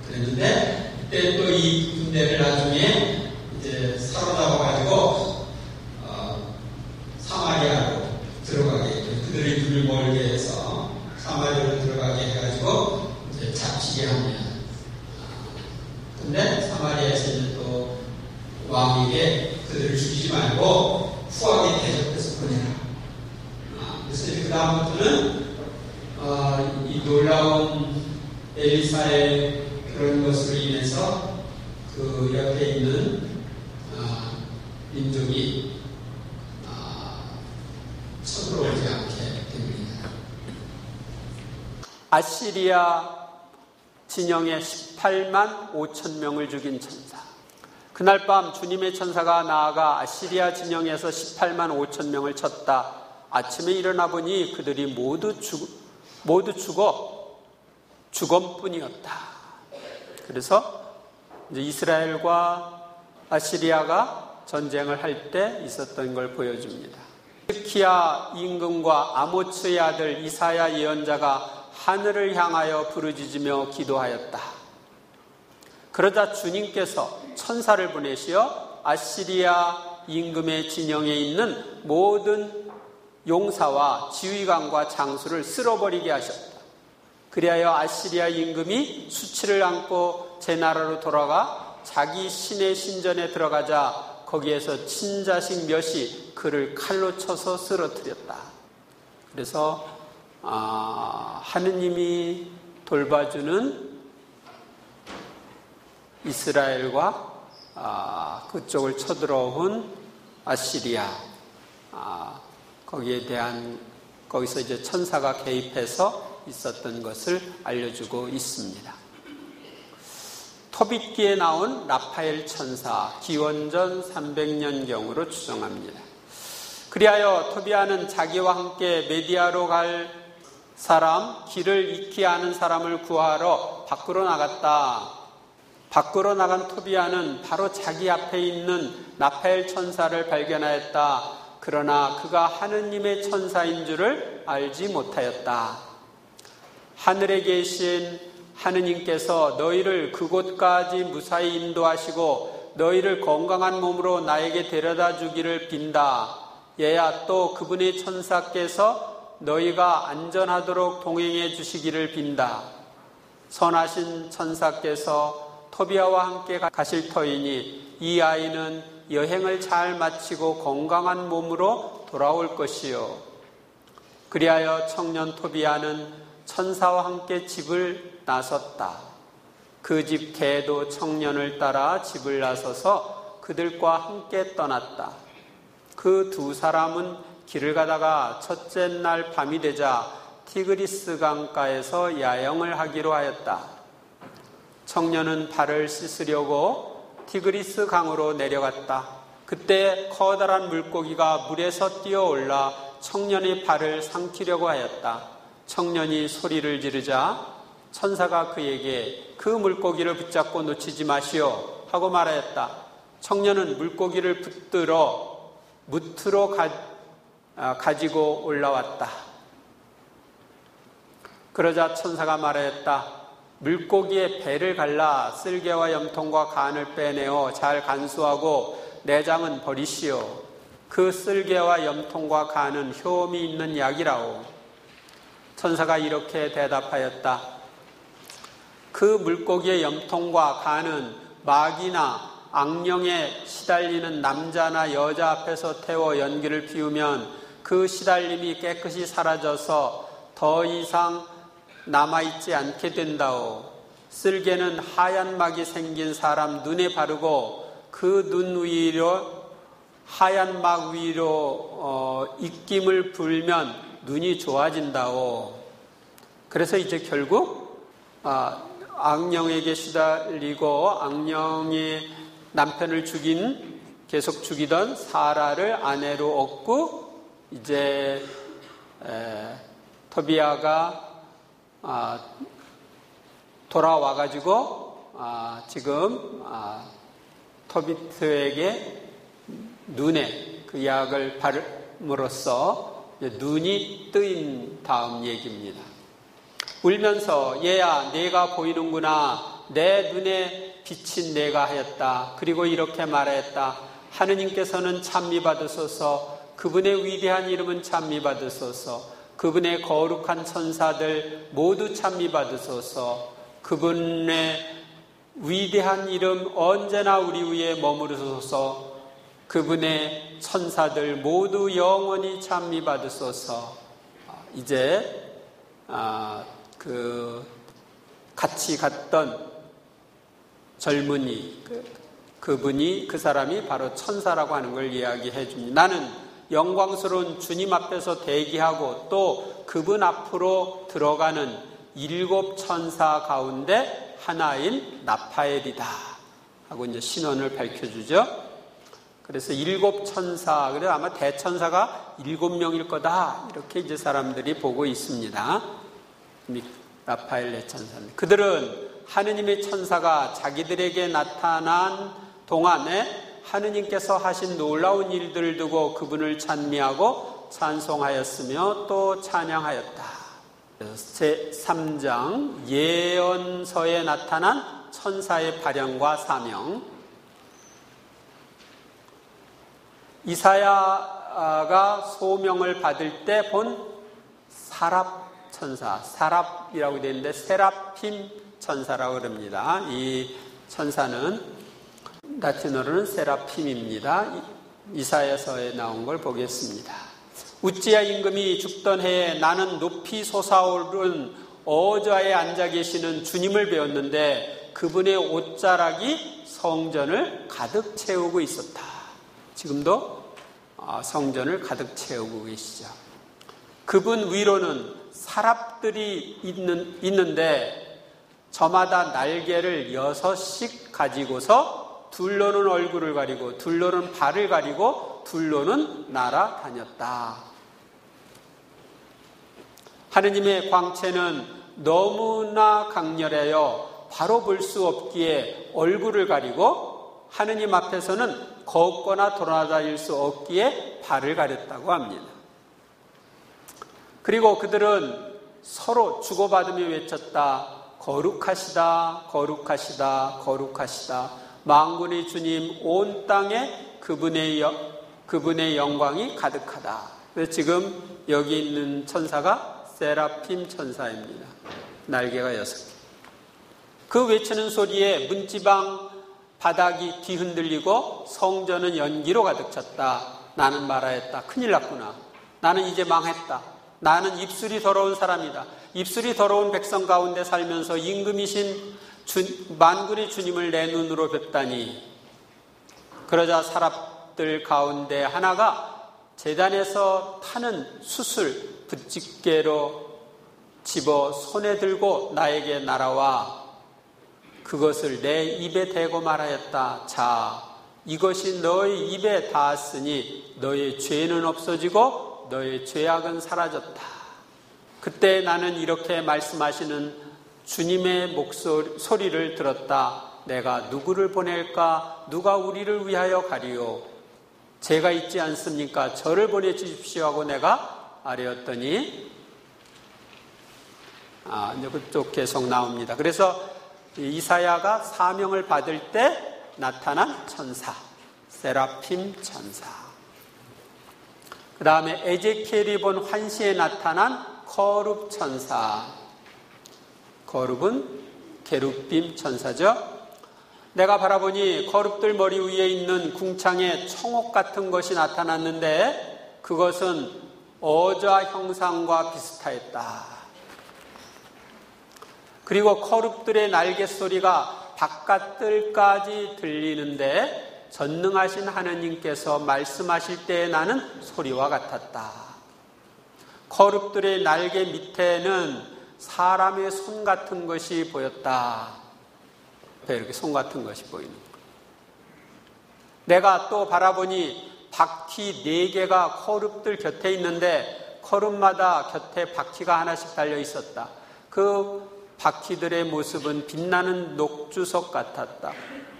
그랬는데 그때 또 이 군대를 나중에 이제 사로잡아가지고 사마리아로 들어가게 그들의 눈을 멀게 해서 사마리아로 들어가게 해가지고 이제 잡히게 하면. 근데 사마리아에서 이제 또 왕에게 그들을 죽이지 말고 후하게 대접해서 보내라. 그래서 그 다음부터는 이 놀라운 엘리사의 그런 것으로 인해서 그 옆에 있는 민족이 쳐들어오지 않게 됩니다. 아시리아 진영에 18만 5천 명을 죽인 천사. 그날 밤 주님의 천사가 나아가 아시리아 진영에서 18만 5천 명을 쳤다. 아침에 일어나 보니 그들이 모두 죽어 죽음뿐이었다. 그래서 이제 이스라엘과 아시리아가 전쟁을 할 때 있었던 걸 보여줍니다. 히스기야 임금과 아모츠의 아들 이사야 예언자가 하늘을 향하여 부르짖으며 기도하였다. 그러자 주님께서 천사를 보내시어 아시리아 임금의 진영에 있는 모든 용사와 지휘관과 장수를 쓸어버리게 하셨다. 그리하여 아시리아 임금이 수치를 안고 제 나라로 돌아가 자기 신의 신전에 들어가자 거기에서 친자식 몇이 그를 칼로 쳐서 쓰러뜨렸다. 그래서 하느님이 돌봐주는 이스라엘과 그쪽을 쳐들어온 아시리아, 거기에 대한 거기서 이제 천사가 개입해서 있었던 것을 알려주고 있습니다. 토빗기에 나온 라파엘 천사, 기원전 300년경으로 추정합니다. 그리하여 토비아는 자기와 함께 메디아로 갈 사람, 길을 익히 아는 사람을 구하러 밖으로 나갔다. 밖으로 나간 토비아는 바로 자기 앞에 있는 라파엘 천사를 발견하였다. 그러나 그가 하느님의 천사인 줄을 알지 못하였다. 하늘에 계신 하느님께서 너희를 그곳까지 무사히 인도하시고 너희를 건강한 몸으로 나에게 데려다 주기를 빈다. 얘야, 또 그분의 천사께서 너희가 안전하도록 동행해 주시기를 빈다. 선하신 천사께서 토비아와 함께 가실 터이니 이 아이는 여행을 잘 마치고 건강한 몸으로 돌아올 것이요. 그리하여 청년 토비아는 천사와 함께 집을 나섰다. 그 집 개도 청년을 따라 집을 나서서 그들과 함께 떠났다. 그 두 사람은 길을 가다가 첫째 날 밤이 되자 티그리스 강가에서 야영을 하기로 하였다. 청년은 발을 씻으려고 티그리스 강으로 내려갔다. 그때 커다란 물고기가 물에서 뛰어올라 청년의 발을 삼키려고 하였다. 청년이 소리를 지르자 천사가 그에게 그 물고기를 붙잡고 놓치지 마시오 하고 말하였다. 청년은 물고기를 붙들어 무트로 가지고 올라왔다. 그러자 천사가 말하였다. 물고기의 배를 갈라 쓸개와 염통과 간을 빼내어 잘 간수하고 내장은 버리시오. 그 쓸개와 염통과 간은 효험이 있는 약이라오. 천사가 이렇게 대답하였다. 그 물고기의 염통과 간은 마귀나 악령에 시달리는 남자나 여자 앞에서 태워 연기를 피우면 그 시달림이 깨끗이 사라져서 더 이상 남아있지 않게 된다오. 쓸개는 하얀 막이 생긴 사람 눈에 바르고 그 눈 위로 하얀 막 위로 입김을 불면 눈이 좋아진다오. 그래서 이제 결국 악령에게 시달리고 악령이 남편을 계속 죽이던 사라를 아내로 얻고 이제 토비아가 돌아와가지고 지금 토비트에게 눈에 그 약을 바름으로써 눈이 뜨인 다음 얘기입니다. 울면서 얘야 내가 보이는구나. 내 눈에 비친 내가 하였다. 그리고 이렇게 말하였다. 하느님께서는 찬미 받으소서. 그분의 위대한 이름은 찬미 받으소서. 그분의 거룩한 천사들 모두 찬미 받으소서. 그분의 위대한 이름 언제나 우리 위에 머무르소서. 그분의 천사들 모두 영원히 찬미 받으소서. 이제 같이 갔던 젊은이 그 사람이 바로 천사라고 하는 걸 이야기해 줍니다. 나는 영광스러운 주님 앞에서 대기하고 또 그분 앞으로 들어가는 7 천사 가운데 하나인 라파엘이다 하고 이제 신원을 밝혀주죠. 그래서 7 천사, 그래서 아마 대천사가 7명일 거다 이렇게 이제 사람들이 보고 있습니다. 라파엘 대천사는 그들은 하느님의 천사가 자기들에게 나타난 동안에 하느님께서 하신 놀라운 일들을 두고 그분을 찬미하고 찬송하였으며 또 찬양하였다. 제3장 예언서에 나타난 천사의 발현과 사명. 이사야가 소명을 받을 때 본 사랍 천사, 사랍이라고 되어 있는데 세라핌 천사라고 그럽니다. 이 천사는 라틴어로는 세라핌입니다. 이사야서에 나온 걸 보겠습니다. 우찌야 임금이 죽던 해에 나는 높이 솟아오른 어좌에 앉아 계시는 주님을 배웠는데 그분의 옷자락이 성전을 가득 채우고 있었다. 지금도 성전을 가득 채우고 계시죠. 그분 위로는 사람들이 있는데 저마다 날개를 6씩 가지고서 둘로는 얼굴을 가리고 둘로는 발을 가리고 둘로는 날아다녔다. 하느님의 광채는 너무나 강렬하여 바로 볼 수 없기에 얼굴을 가리고 하느님 앞에서는 걷거나 돌아다닐 수 없기에 발을 가렸다고 합니다. 그리고 그들은 서로 주고받으며 외쳤다. 거룩하시다, 거룩하시다, 거룩하시다. 만군의 주님, 온 땅에 그분의 영광이 가득하다. 그래서 지금 여기 있는 천사가 세라핌 천사입니다. 날개가 6개. 그 외치는 소리에 문지방 바닥이 뒤흔들리고 성전은 연기로 가득 찼다. 나는 말하였다. 큰일 났구나. 나는 이제 망했다. 나는 입술이 더러운 사람이다. 입술이 더러운 백성 가운데 살면서 임금이신 만군의 주님을 내 눈으로 뵙다니. 그러자 사람들 가운데 하나가 제단에서 타는 숯을 붓집게로 집어 손에 들고 나에게 날아와 그것을 내 입에 대고 말하였다. 자, 이것이 너의 입에 닿았으니 너의 죄는 없어지고 너의 죄악은 사라졌다. 그때 나는 이렇게 말씀하시는 주님의 소리를 들었다. 내가 누구를 보낼까? 누가 우리를 위하여 가리요? 제가 있지 않습니까? 저를 보내주십시오 하고 내가 아뢰었더니 이제 그쪽 계속 나옵니다. 그래서 이사야가 사명을 받을 때 나타난 천사, 세라핌 천사. 그 다음에 에제키엘이 본 환시에 나타난 거룹 천사. 거룹은 게룹빔 천사죠. 내가 바라보니 거룹들 머리 위에 있는 궁창에 청옥 같은 것이 나타났는데 그것은 어좌 형상과 비슷하였다. 그리고 거룹들의 날개 소리가 바깥들까지 들리는데 전능하신 하느님께서 말씀하실 때에 나는 소리와 같았다. 거룹들의 날개 밑에는 사람의 손 같은 것이 보였다. 이렇게 손 같은 것이 보이는 거예요. 내가 또 바라보니 바퀴 4개가 거룹들 곁에 있는데 거룹마다 곁에 바퀴가 하나씩 달려 있었다. 그 바퀴들의 모습은 빛나는 녹주석 같았다.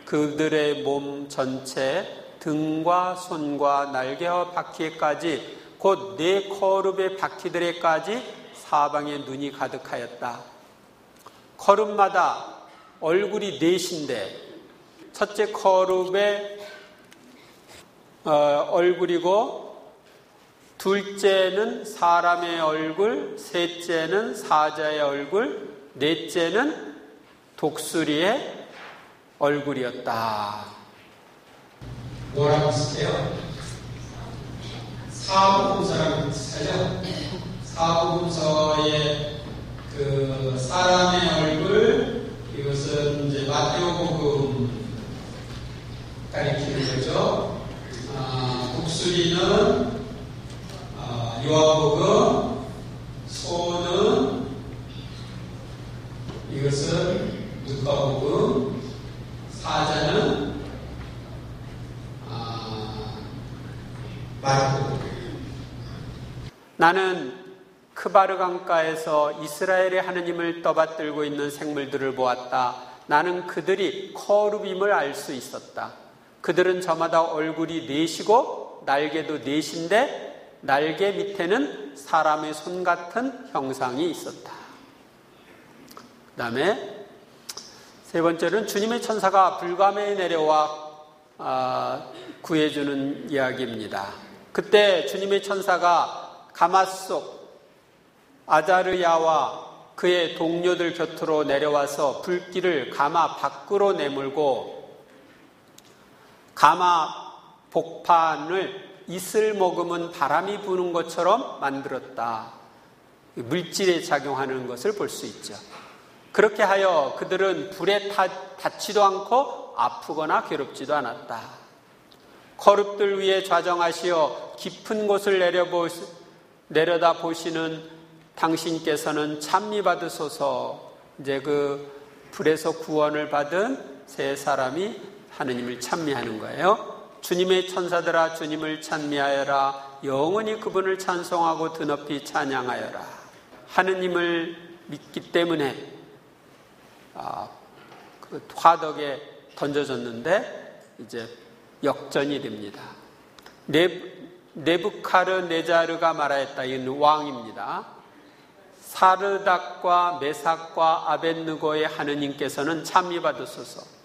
그들의 몸 전체, 등과 손과 날개와 바퀴에까지 곧 4거룹의 바퀴들에까지 사방에 눈이 가득하였다. 거룹마다 얼굴이 4인데 첫째 거룹의 얼굴이고 둘째는 사람의 얼굴, 셋째는 사자의 얼굴, 넷째는 독수리의 얼굴이었다. 뭐라고 쓰세요? 사복음서라고 쓰죠. 사복음서의 그 사람의 얼굴, 이것은 이제 마태복음 가리키는 거죠. 독수리는 요한복음, 소는 이것은 누가복음, 사자는 마르코복음. 나는 크바르 강가에서 이스라엘의 하느님을 떠받들고 있는 생물들을 보았다. 나는 그들이 거룹임을 알 수 있었다. 그들은 저마다 얼굴이 4시고 날개도 4인데 날개 밑에는 사람의 손 같은 형상이 있었다. 그 다음에 세 번째는 주님의 천사가 불감에 내려와 구해주는 이야기입니다. 그때 주님의 천사가 가마속 아자르야와 그의 동료들 곁으로 내려와서 불길을 가마 밖으로 내몰고 가마 복판을 이슬 머금은 바람이 부는 것처럼 만들었다. 물질에 작용하는 것을 볼 수 있죠. 그렇게 하여 그들은 불에 닿지도 않고 아프거나 괴롭지도 않았다. 거룹들 위에 좌정하시어 깊은 곳을 내려다 보시는 당신께서는 찬미 받으소서. 이제 그 불에서 구원을 받은 세 사람이 하느님을 찬미하는 거예요. 주님의 천사들아 주님을 찬미하여라. 영원히 그분을 찬송하고 드높이 찬양하여라. 하느님을 믿기 때문에 그 화덕에 던져졌는데 이제 역전이 됩니다. 네부카르네자르가 말하였다. 이는 왕입니다. 사르닥과 메삭과 아벳느고의 하느님께서는 찬미 받으소서.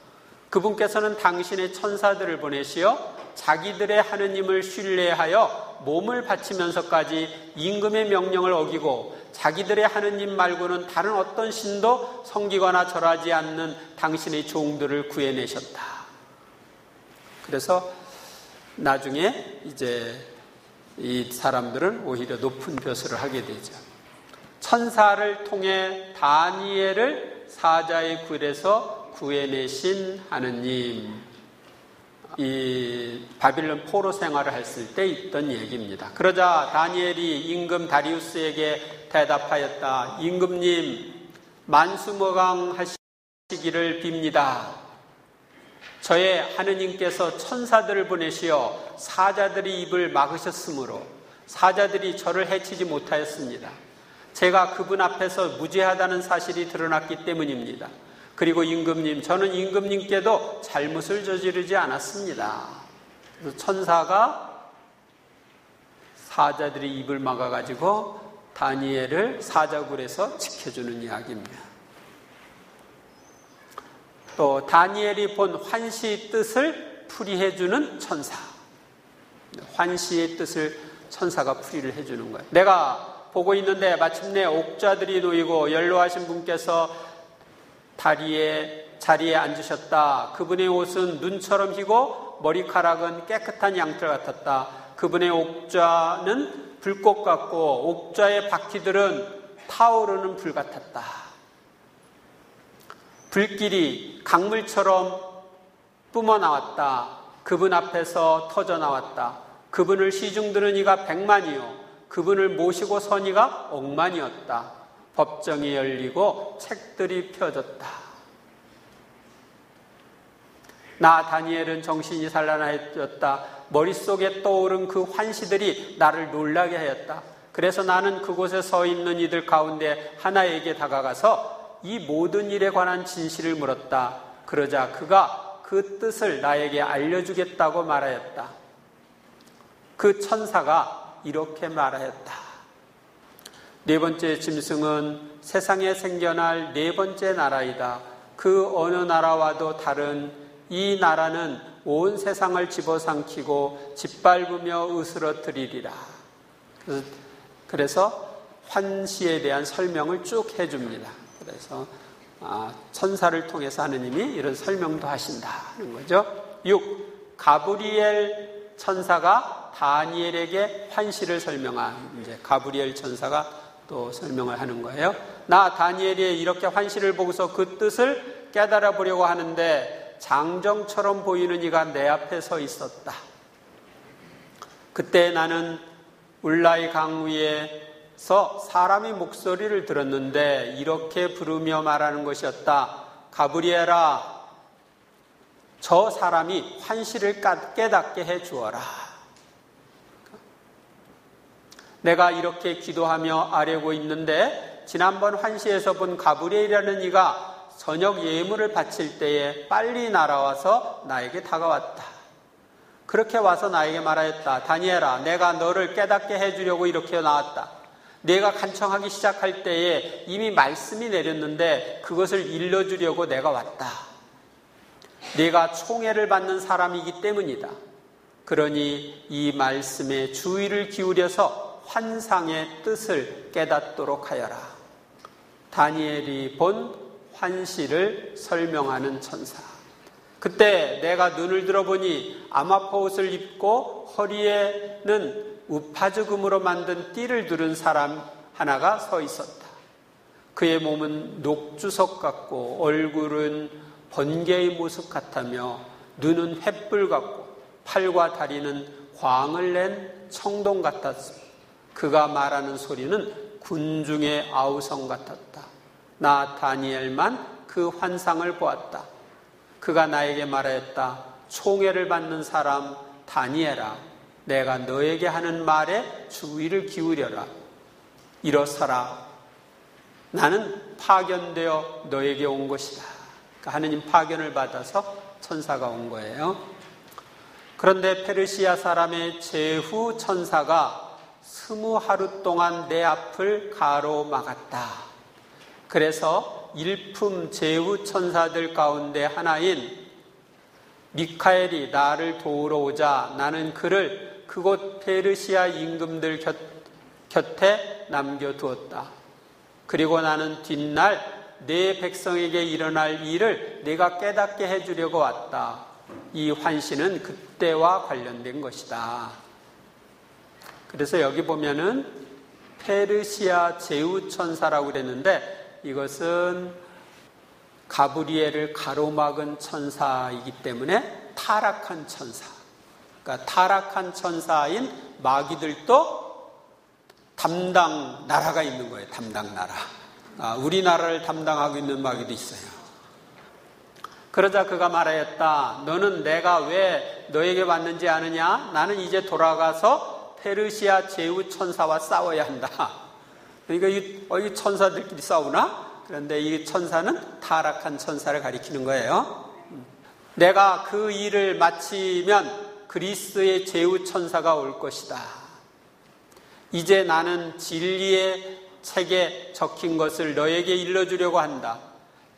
그분께서는 당신의 천사들을 보내시어 자기들의 하느님을 신뢰하여 몸을 바치면서까지 임금의 명령을 어기고 자기들의 하느님 말고는 다른 어떤 신도 섬기거나 절하지 않는 당신의 종들을 구해내셨다. 그래서 나중에 이제 이 사람들은 오히려 높은 벼슬을 하게 되죠. 천사를 통해 다니엘을 사자의 굴에서 구해내신 하느님. 이 바빌론 포로 생활을 했을 때 있던 얘기입니다. 그러자 다니엘이 임금 다리우스에게 대답하였다. 임금님, 만수무강하시기를 빕니다. 저의 하느님께서 천사들을 보내시어 사자들의 입을 막으셨으므로 사자들이 저를 해치지 못하였습니다. 제가 그분 앞에서 무죄하다는 사실이 드러났기 때문입니다. 그리고 임금님, 저는 임금님께도 잘못을 저지르지 않았습니다. 그래서 천사가 사자들이 입을 막아가지고 다니엘을 사자굴에서 지켜주는 이야기입니다. 또 다니엘이 본 환시의 뜻을 풀이해주는 천사. 환시의 뜻을 천사가 풀이를 해주는 거예요. 내가 보고 있는데 마침내 옥좌들이 놓이고 연로하신 분께서 자리에 앉으셨다. 그분의 옷은 눈처럼 희고 머리카락은 깨끗한 양털 같았다. 그분의 옥좌는 불꽃 같고 옥좌의 바퀴들은 타오르는 불 같았다. 불길이 강물처럼 뿜어나왔다. 그분 앞에서 터져나왔다. 그분을 시중드는 이가 100만이요 그분을 모시고 선 이가 10,000,000이었다. 법정이 열리고 책들이 펴졌다. 나 다니엘은 정신이 산란하였다. 머릿속에 떠오른 그 환시들이 나를 놀라게 하였다. 그래서 나는 그곳에 서 있는 이들 가운데 하나에게 다가가서 이 모든 일에 관한 진실을 물었다. 그러자 그가 그 뜻을 나에게 알려주겠다고 말하였다. 그 천사가 이렇게 말하였다. 네 번째 짐승은 세상에 생겨날 네 번째 나라이다. 그 어느 나라와도 다른 이 나라는 온 세상을 집어삼키고 짓밟으며 으스러뜨리리라. 그래서 환시에 대한 설명을 쭉 해줍니다. 그래서 천사를 통해서 하느님이 이런 설명도 하신다는 거죠. 6. 가브리엘 천사가 다니엘에게 환시를 설명한 이제 가브리엘 천사가 또 설명을 하는 거예요. 나 다니엘이 이렇게 환시를 보고서 그 뜻을 깨달아 보려고 하는데 장정처럼 보이는 이가 내 앞에 서 있었다. 그때 나는 울라이 강 위에서 사람의 목소리를 들었는데 이렇게 부르며 말하는 것이었다. 가브리엘아, 저 사람이 환시를 깨닫게 해 주어라. 내가 이렇게 기도하며 아뢰고 있는데 지난번 환시에서 본 가브리엘이라는 이가 저녁 예물을 바칠 때에 빨리 날아와서 나에게 다가왔다. 그렇게 와서 나에게 말하였다. 다니엘아, 내가 너를 깨닫게 해주려고 이렇게 나왔다. 내가 간청하기 시작할 때에 이미 말씀이 내렸는데 그것을 일러주려고 내가 왔다. 네가 총애를 받는 사람이기 때문이다. 그러니 이 말씀에 주의를 기울여서 환상의 뜻을 깨닫도록 하여라. 다니엘이 본 환시를 설명하는 천사. 그때 내가 눈을 들어보니 아마포 옷을 입고 허리에는 우파죽음으로 만든 띠를 두른 사람 하나가 서 있었다. 그의 몸은 녹주석 같고 얼굴은 번개의 모습 같으며 눈은 횃불 같고 팔과 다리는 광을 낸 청동 같았습니다. 그가 말하는 소리는 군중의 아우성 같았다. 나 다니엘만 그 환상을 보았다. 그가 나에게 말하였다. 총애를 받는 사람 다니엘아, 내가 너에게 하는 말에 주의를 기울여라. 일어서라. 나는 파견되어 너에게 온 것이다. 그러니까 하느님 파견을 받아서 천사가 온 거예요. 그런데 페르시아 사람의 제후 천사가 20하루 동안 내 앞을 가로막았다. 그래서 일품 제후 천사들 가운데 하나인 미카엘이 나를 도우러 오자 나는 그를 그곳 페르시아 임금들 곁에 남겨두었다. 그리고 나는 뒷날 내 백성에게 일어날 일을 내가 깨닫게 해주려고 왔다. 이 환시는 그때와 관련된 것이다. 그래서 여기 보면은 페르시아 제후 천사라고 그랬는데 이것은 가브리엘을 가로막은 천사이기 때문에 타락한 천사. 그러니까 타락한 천사인 마귀들도 담당 나라가 있는 거예요. 담당 나라. 우리나라를 담당하고 있는 마귀도 있어요. 그러자 그가 말하였다. 너는 내가 왜 너에게 왔는지 아느냐? 나는 이제 돌아가서 페르시아 제후 천사와 싸워야 한다. 그러니까 이 천사들끼리 싸우나? 그런데 이 천사는 타락한 천사를 가리키는 거예요. 내가 그 일을 마치면 그리스의 제후 천사가 올 것이다. 이제 나는 진리의 책에 적힌 것을 너에게 일러주려고 한다.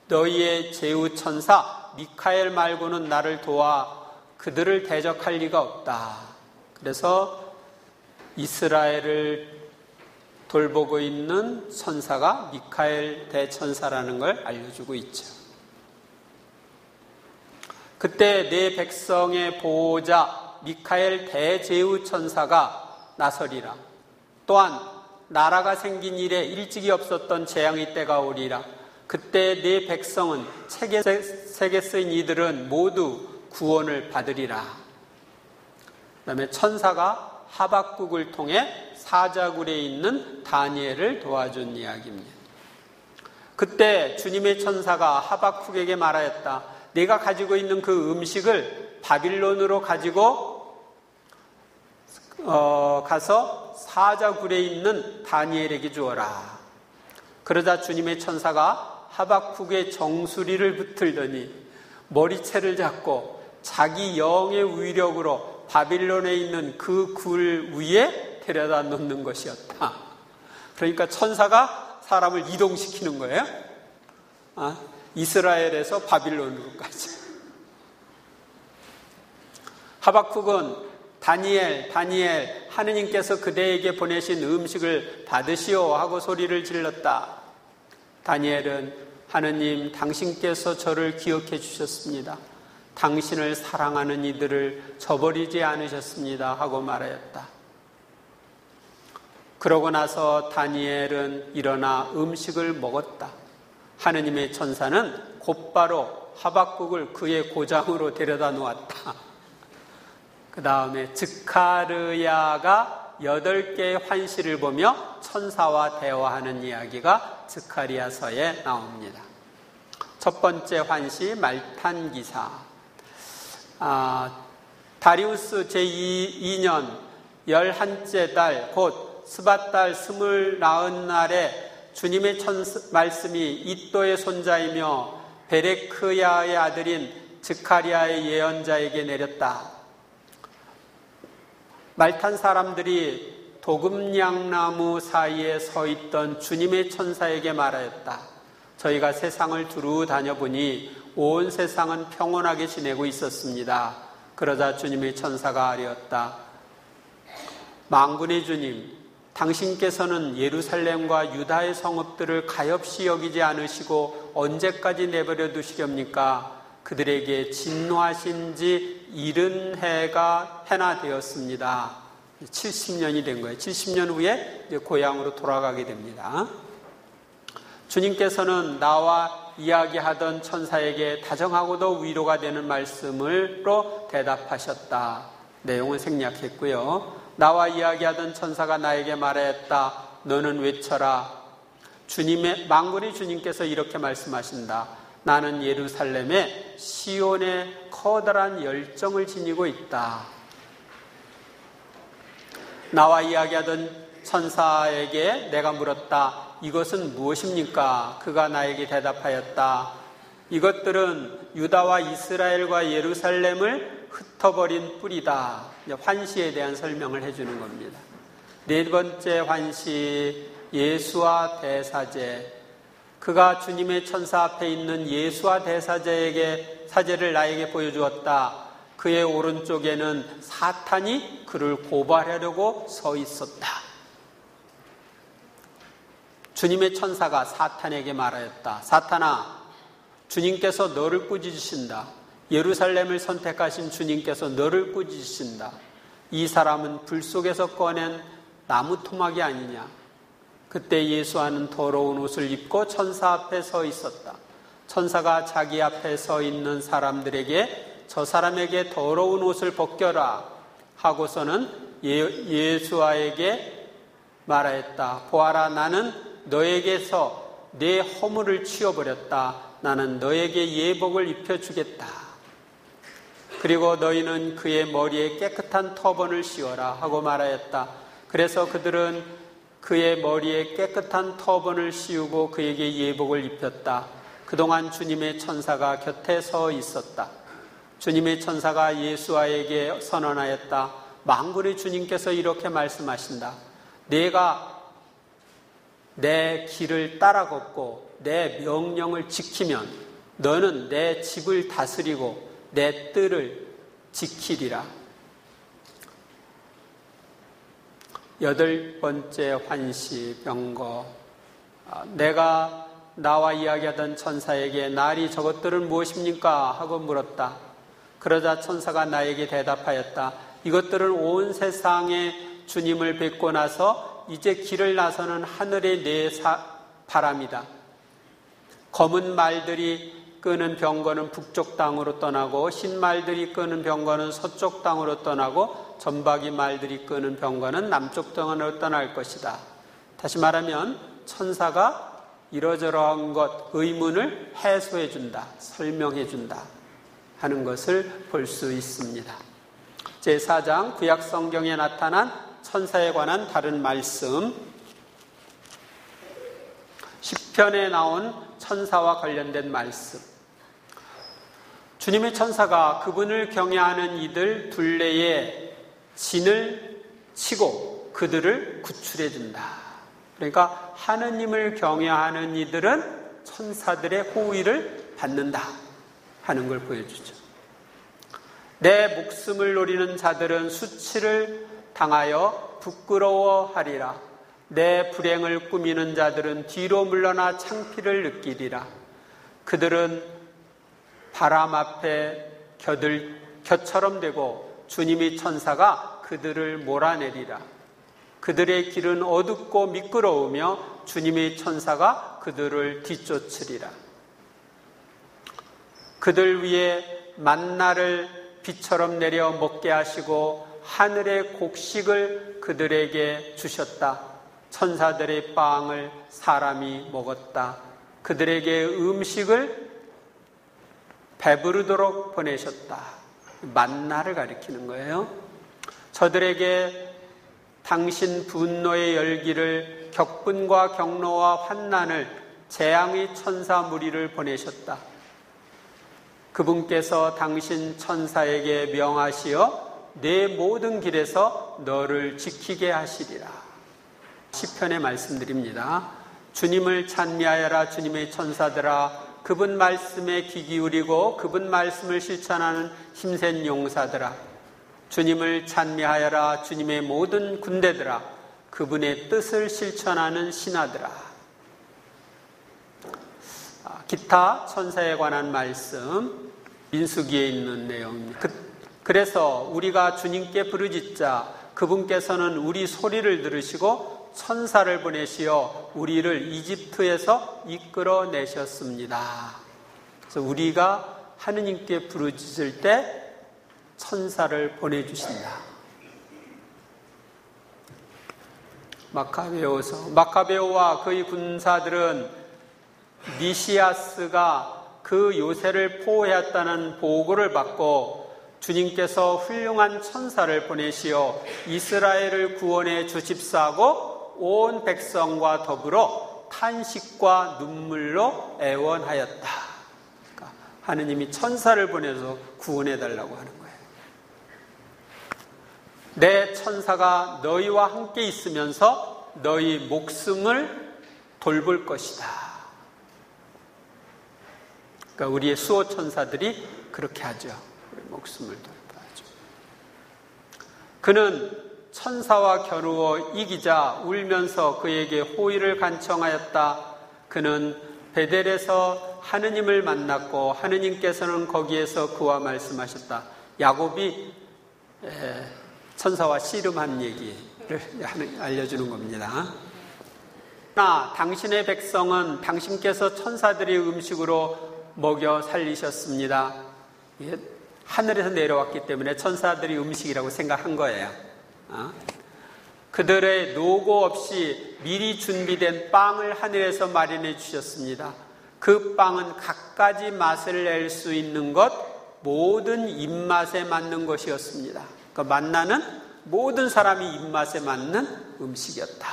너희의 제후 천사 미카엘 말고는 나를 도와 그들을 대적할 리가 없다. 그래서 이스라엘을 돌보고 있는 천사가 미카엘 대천사라는 걸 알려주고 있죠. 그때 내 백성의 보호자 미카엘 대제후 천사가 나서리라. 또한 나라가 생긴 이래 일찍이 없었던 재앙의 때가 오리라. 그때 네 백성은 책에 쓰인 이들은 모두 구원을 받으리라. 그 다음에 천사가 하박국을 통해 사자굴에 있는 다니엘을 도와준 이야기입니다. 그때 주님의 천사가 하박국에게 말하였다. 내가 가지고 있는 그 음식을 바빌론으로 가지고 가서 사자굴에 있는 다니엘에게 주어라. 그러자 주님의 천사가 하박국의 정수리를 붙들더니 머리채를 잡고 자기 영의 위력으로 바빌론에 있는 그 굴 위에 데려다 놓는 것이었다. 그러니까 천사가 사람을 이동시키는 거예요. 이스라엘에서 바빌론으로까지. 하박국은 다니엘 하느님께서 그대에게 보내신 음식을 받으시오 하고 소리를 질렀다. 다니엘은 하느님 당신께서 저를 기억해 주셨습니다. 당신을 사랑하는 이들을 저버리지 않으셨습니다 하고 말하였다. 그러고 나서 다니엘은 일어나 음식을 먹었다. 하느님의 천사는 곧바로 하박국을 그의 고장으로 데려다 놓았다. 그 다음에 즈카르야가 8개의 환시를 보며 천사와 대화하는 이야기가 즈카리야서에 나옵니다. 첫 번째 환시 말탄기사. 다리우스 제2년 11째 달 곧 스밧달 29날에 주님의 말씀이 이또의 손자이며 베레크야의 아들인 즈카리야의 예언자에게 내렸다. 말탄 사람들이 도금냥나무 사이에 서 있던 주님의 천사에게 말하였다. 저희가 세상을 두루 다녀보니 온 세상은 평온하게 지내고 있었습니다. 그러자 주님의 천사가 아뢰었다. 만군의 주님, 당신께서는 예루살렘과 유다의 성읍들을 가엾이 여기지 않으시고 언제까지 내버려 두시렵니까? 그들에게 진노하신 지 70해나 되었습니다. 70년이 된 거예요. 70년 후에 이제 고향으로 돌아가게 됩니다. 주님께서는 나와 이야기하던 천사에게 다정하고도 위로가 되는 말씀으로 대답하셨다. 내용을 생략했고요. 나와 이야기하던 천사가 나에게 말하였다. 너는 외쳐라. 만군의 주님께서 이렇게 말씀하신다. 나는 예루살렘에 시온의 커다란 열정을 지니고 있다. 나와 이야기하던 천사에게 내가 물었다. 이것은 무엇입니까? 그가 나에게 대답하였다. 이것들은 유다와 이스라엘과 예루살렘을 흩어버린 뿌리다. 환시에 대한 설명을 해주는 겁니다. 네 번째 환시, 예수와 대사제. 그가 주님의 천사 앞에 있는 예수와 대사제에게 사제를 나에게 보여주었다. 그의 오른쪽에는 사탄이 그를 고발하려고 서 있었다. 주님의 천사가 사탄에게 말하였다. 사탄아, 주님께서 너를 꾸짖으신다. 예루살렘을 선택하신 주님께서 너를 꾸짖으신다. 이 사람은 불 속에서 꺼낸 나무 토막이 아니냐. 그때 예수와는 더러운 옷을 입고 천사 앞에 서 있었다. 천사가 자기 앞에 서 있는 사람들에게 저 사람에게 더러운 옷을 벗겨라 하고서는 예수와에게 말하였다. 보아라, 나는 너에게서 내 허물을 치워버렸다. 나는 너에게 예복을 입혀주겠다. 그리고 너희는 그의 머리에 깨끗한 터번을 씌워라 하고 말하였다. 그래서 그들은 그의 머리에 깨끗한 터번을 씌우고 그에게 예복을 입혔다. 그동안 주님의 천사가 곁에 서 있었다. 주님의 천사가 예수와에게 선언하였다. 만군의 주님께서 이렇게 말씀하신다. 내가 내 길을 따라 걷고 내 명령을 지키면 너는 내 집을 다스리고 내 뜰을 지키리라. 8번째 환시 병거. 내가 나와 이야기하던 천사에게 날이 저것들은 무엇입니까? 하고 물었다. 그러자 천사가 나에게 대답하였다. 이것들은 온 세상에 주님을 뵙고 나서 이제 길을 나서는 하늘의 네 바람이다. 검은 말들이 끄는 병거는 북쪽 땅으로 떠나고 흰 말들이 끄는 병거는 서쪽 땅으로 떠나고 점박이 말들이 끄는 병거는 남쪽 땅으로 떠날 것이다. 다시 말하면 천사가 이러저러한 것 의문을 해소해 준다, 설명해 준다 하는 것을 볼 수 있습니다. 제4장 구약 성경에 나타난 천사에 관한 다른 말씀, 시편에 나온 천사와 관련된 말씀. 주님의 천사가 그분을 경외하는 이들 둘레에 진을 치고 그들을 구출해 준다. 그러니까 하느님을 경외하는 이들은 천사들의 호의를 받는다 하는 걸 보여주죠. 내 목숨을 노리는 자들은 수치를 당하여 부끄러워하리라. 내 불행을 꾸미는 자들은 뒤로 물러나 창피를 느끼리라. 그들은 바람 앞에 곁처럼 되고 주님의 천사가 그들을 몰아내리라. 그들의 길은 어둡고 미끄러우며 주님의 천사가 그들을 뒤쫓으리라. 그들 위에 만나를 비처럼 내려 먹게 하시고 하늘의 곡식을 그들에게 주셨다. 천사들의 빵을 사람이 먹었다. 그들에게 음식을 배부르도록 보내셨다. 만나를 가리키는 거예요. 저들에게 당신 분노의 열기를 격분과 경로와 환난을 재앙의 천사 무리를 보내셨다. 그분께서 당신 천사에게 명하시어 내 모든 길에서 너를 지키게 하시리라. 시편에 말씀드립니다. 주님을 찬미하여라. 주님의 천사들아, 그분 말씀에 귀 기울이고 그분 말씀을 실천하는 힘센 용사들아, 주님을 찬미하여라. 주님의 모든 군대들아, 그분의 뜻을 실천하는 신하들아. 기타 천사에 관한 말씀, 민수기에 있는 내용입니다. 그래서 우리가 주님께 부르짖자 그분께서는 우리 소리를 들으시고 천사를 보내시어 우리를 이집트에서 이끌어내셨습니다. 그래서 우리가 하느님께 부르짖을 때 천사를 보내주신다. 마카베오와 그의 군사들은 니시아스가 그 요새를 포위했다는 보고를 받고 주님께서 훌륭한 천사를 보내시어 이스라엘을 구원해 주십사고 온 백성과 더불어 탄식과 눈물로 애원하였다. 그러니까 하느님이 천사를 보내서 구원해달라고 하는 거예요. 내 천사가 너희와 함께 있으면서 너희 목숨을 돌볼 것이다. 그러니까 우리의 수호 천사들이 그렇게 하죠. 우리 목숨을 돌봐야죠. 그는 천사와 겨루어 이기자 울면서 그에게 호의를 간청하였다. 그는 베델에서 하느님을 만났고 하느님께서는 거기에서 그와 말씀하셨다. 야곱이 천사와 씨름한 얘기를 알려주는 겁니다. 당신의 백성은 당신께서 천사들의 음식으로 먹여 살리셨습니다. 하늘에서 내려왔기 때문에 천사들이 음식이라고 생각한 거예요. 그들의 노고 없이 미리 준비된 빵을 하늘에서 마련해 주셨습니다. 그 빵은 갖가지 맛을 낼 수 있는 것, 모든 입맛에 맞는 것이었습니다. 그러니까 만나는 모든 사람이 입맛에 맞는 음식이었다.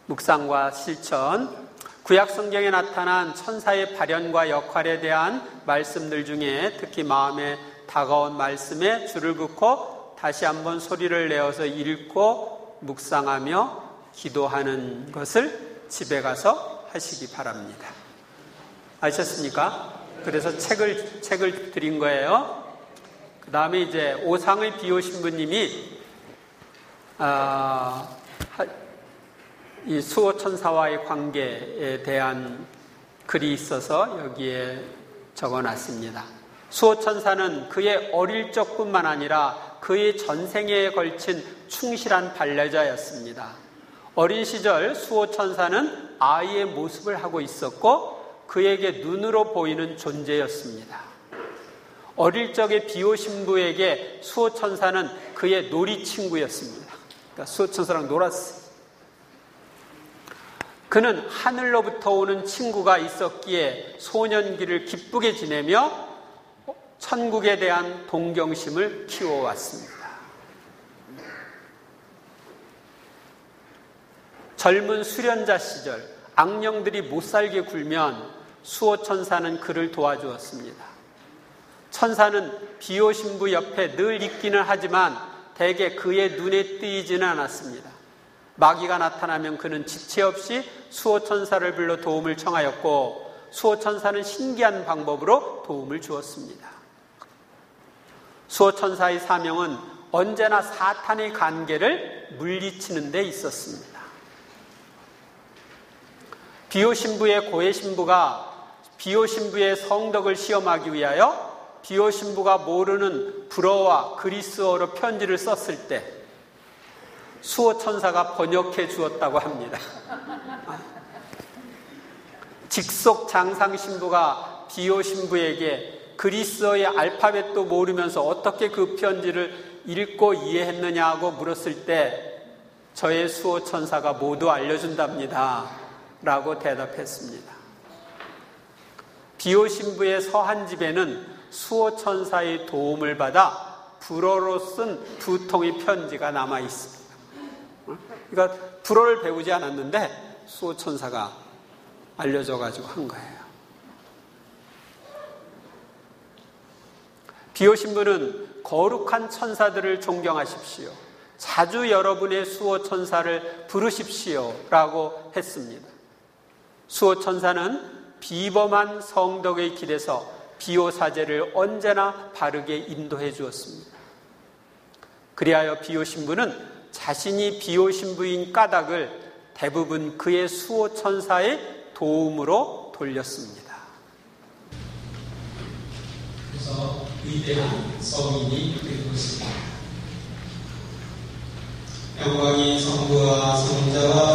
묵상과 실천. 구약 성경에 나타난 천사의 발현과 역할에 대한 말씀들 중에 특히 마음에 다가온 말씀에 줄을 긋고 다시 한번 소리를 내어서 읽고 묵상하며 기도하는 것을 집에 가서 하시기 바랍니다. 아셨습니까? 그래서 책을 드린 거예요. 그 다음에 이제 오상의 비오 신부님이 이 수호 천사와의 관계에 대한 글이 있어서 여기에 적어놨습니다. 수호 천사는 그의 어릴 적뿐만 아니라 그의 전생에 걸친 충실한 반려자였습니다. 어린 시절 수호 천사는 아이의 모습을 하고 있었고 그에게 눈으로 보이는 존재였습니다. 어릴 적에 비오 신부에게 수호 천사는 그의 놀이 친구였습니다. 그러니까 수호 천사랑 놀았어요. 그는 하늘로부터 오는 친구가 있었기에 소년기를 기쁘게 지내며 천국에 대한 동경심을 키워왔습니다. 젊은 수련자 시절 악령들이 못살게 굴면 수호 천사는 그를 도와주었습니다. 천사는 비오 신부 옆에 늘 있기는 하지만 대개 그의 눈에 띄지는 않았습니다. 마귀가 나타나면 그는 지체 없이 수호 천사를 불러 도움을 청하였고 수호 천사는 신기한 방법으로 도움을 주었습니다. 수호 천사의 사명은 언제나 사탄의 관계를 물리치는 데 있었습니다. 비오 신부의 고해 신부가 비오 신부의 성덕을 시험하기 위하여 비오 신부가 모르는 불어와 그리스어로 편지를 썼을 때 수호 천사가 번역해 주었다고 합니다. 직속 장상 신부가 비오 신부에게 그리스어의 알파벳도 모르면서 어떻게 그 편지를 읽고 이해했느냐고 물었을 때 저의 수호 천사가 모두 알려준답니다 라고 대답했습니다. 비오 신부의 서한 집에는 수호 천사의 도움을 받아 불어로 쓴 2통의 편지가 남아 있습니다. 그러니까 불어를 배우지 않았는데 수호 천사가 알려줘가지고 한 거예요. 비오 신부는 거룩한 천사들을 존경하십시오. 자주 여러분의 수호 천사를 부르십시오 라고 했습니다. 수호 천사는 비범한 성덕의 길에서 비오 사제를 언제나 바르게 인도해 주었습니다. 그리하여 비오 신부는 자신이 비오 신부인 까닭을 대부분 그의 수호 천사의 도움으로 돌렸습니다. 위대한 성인이 된 것입니다. 영광이 성부와 성자와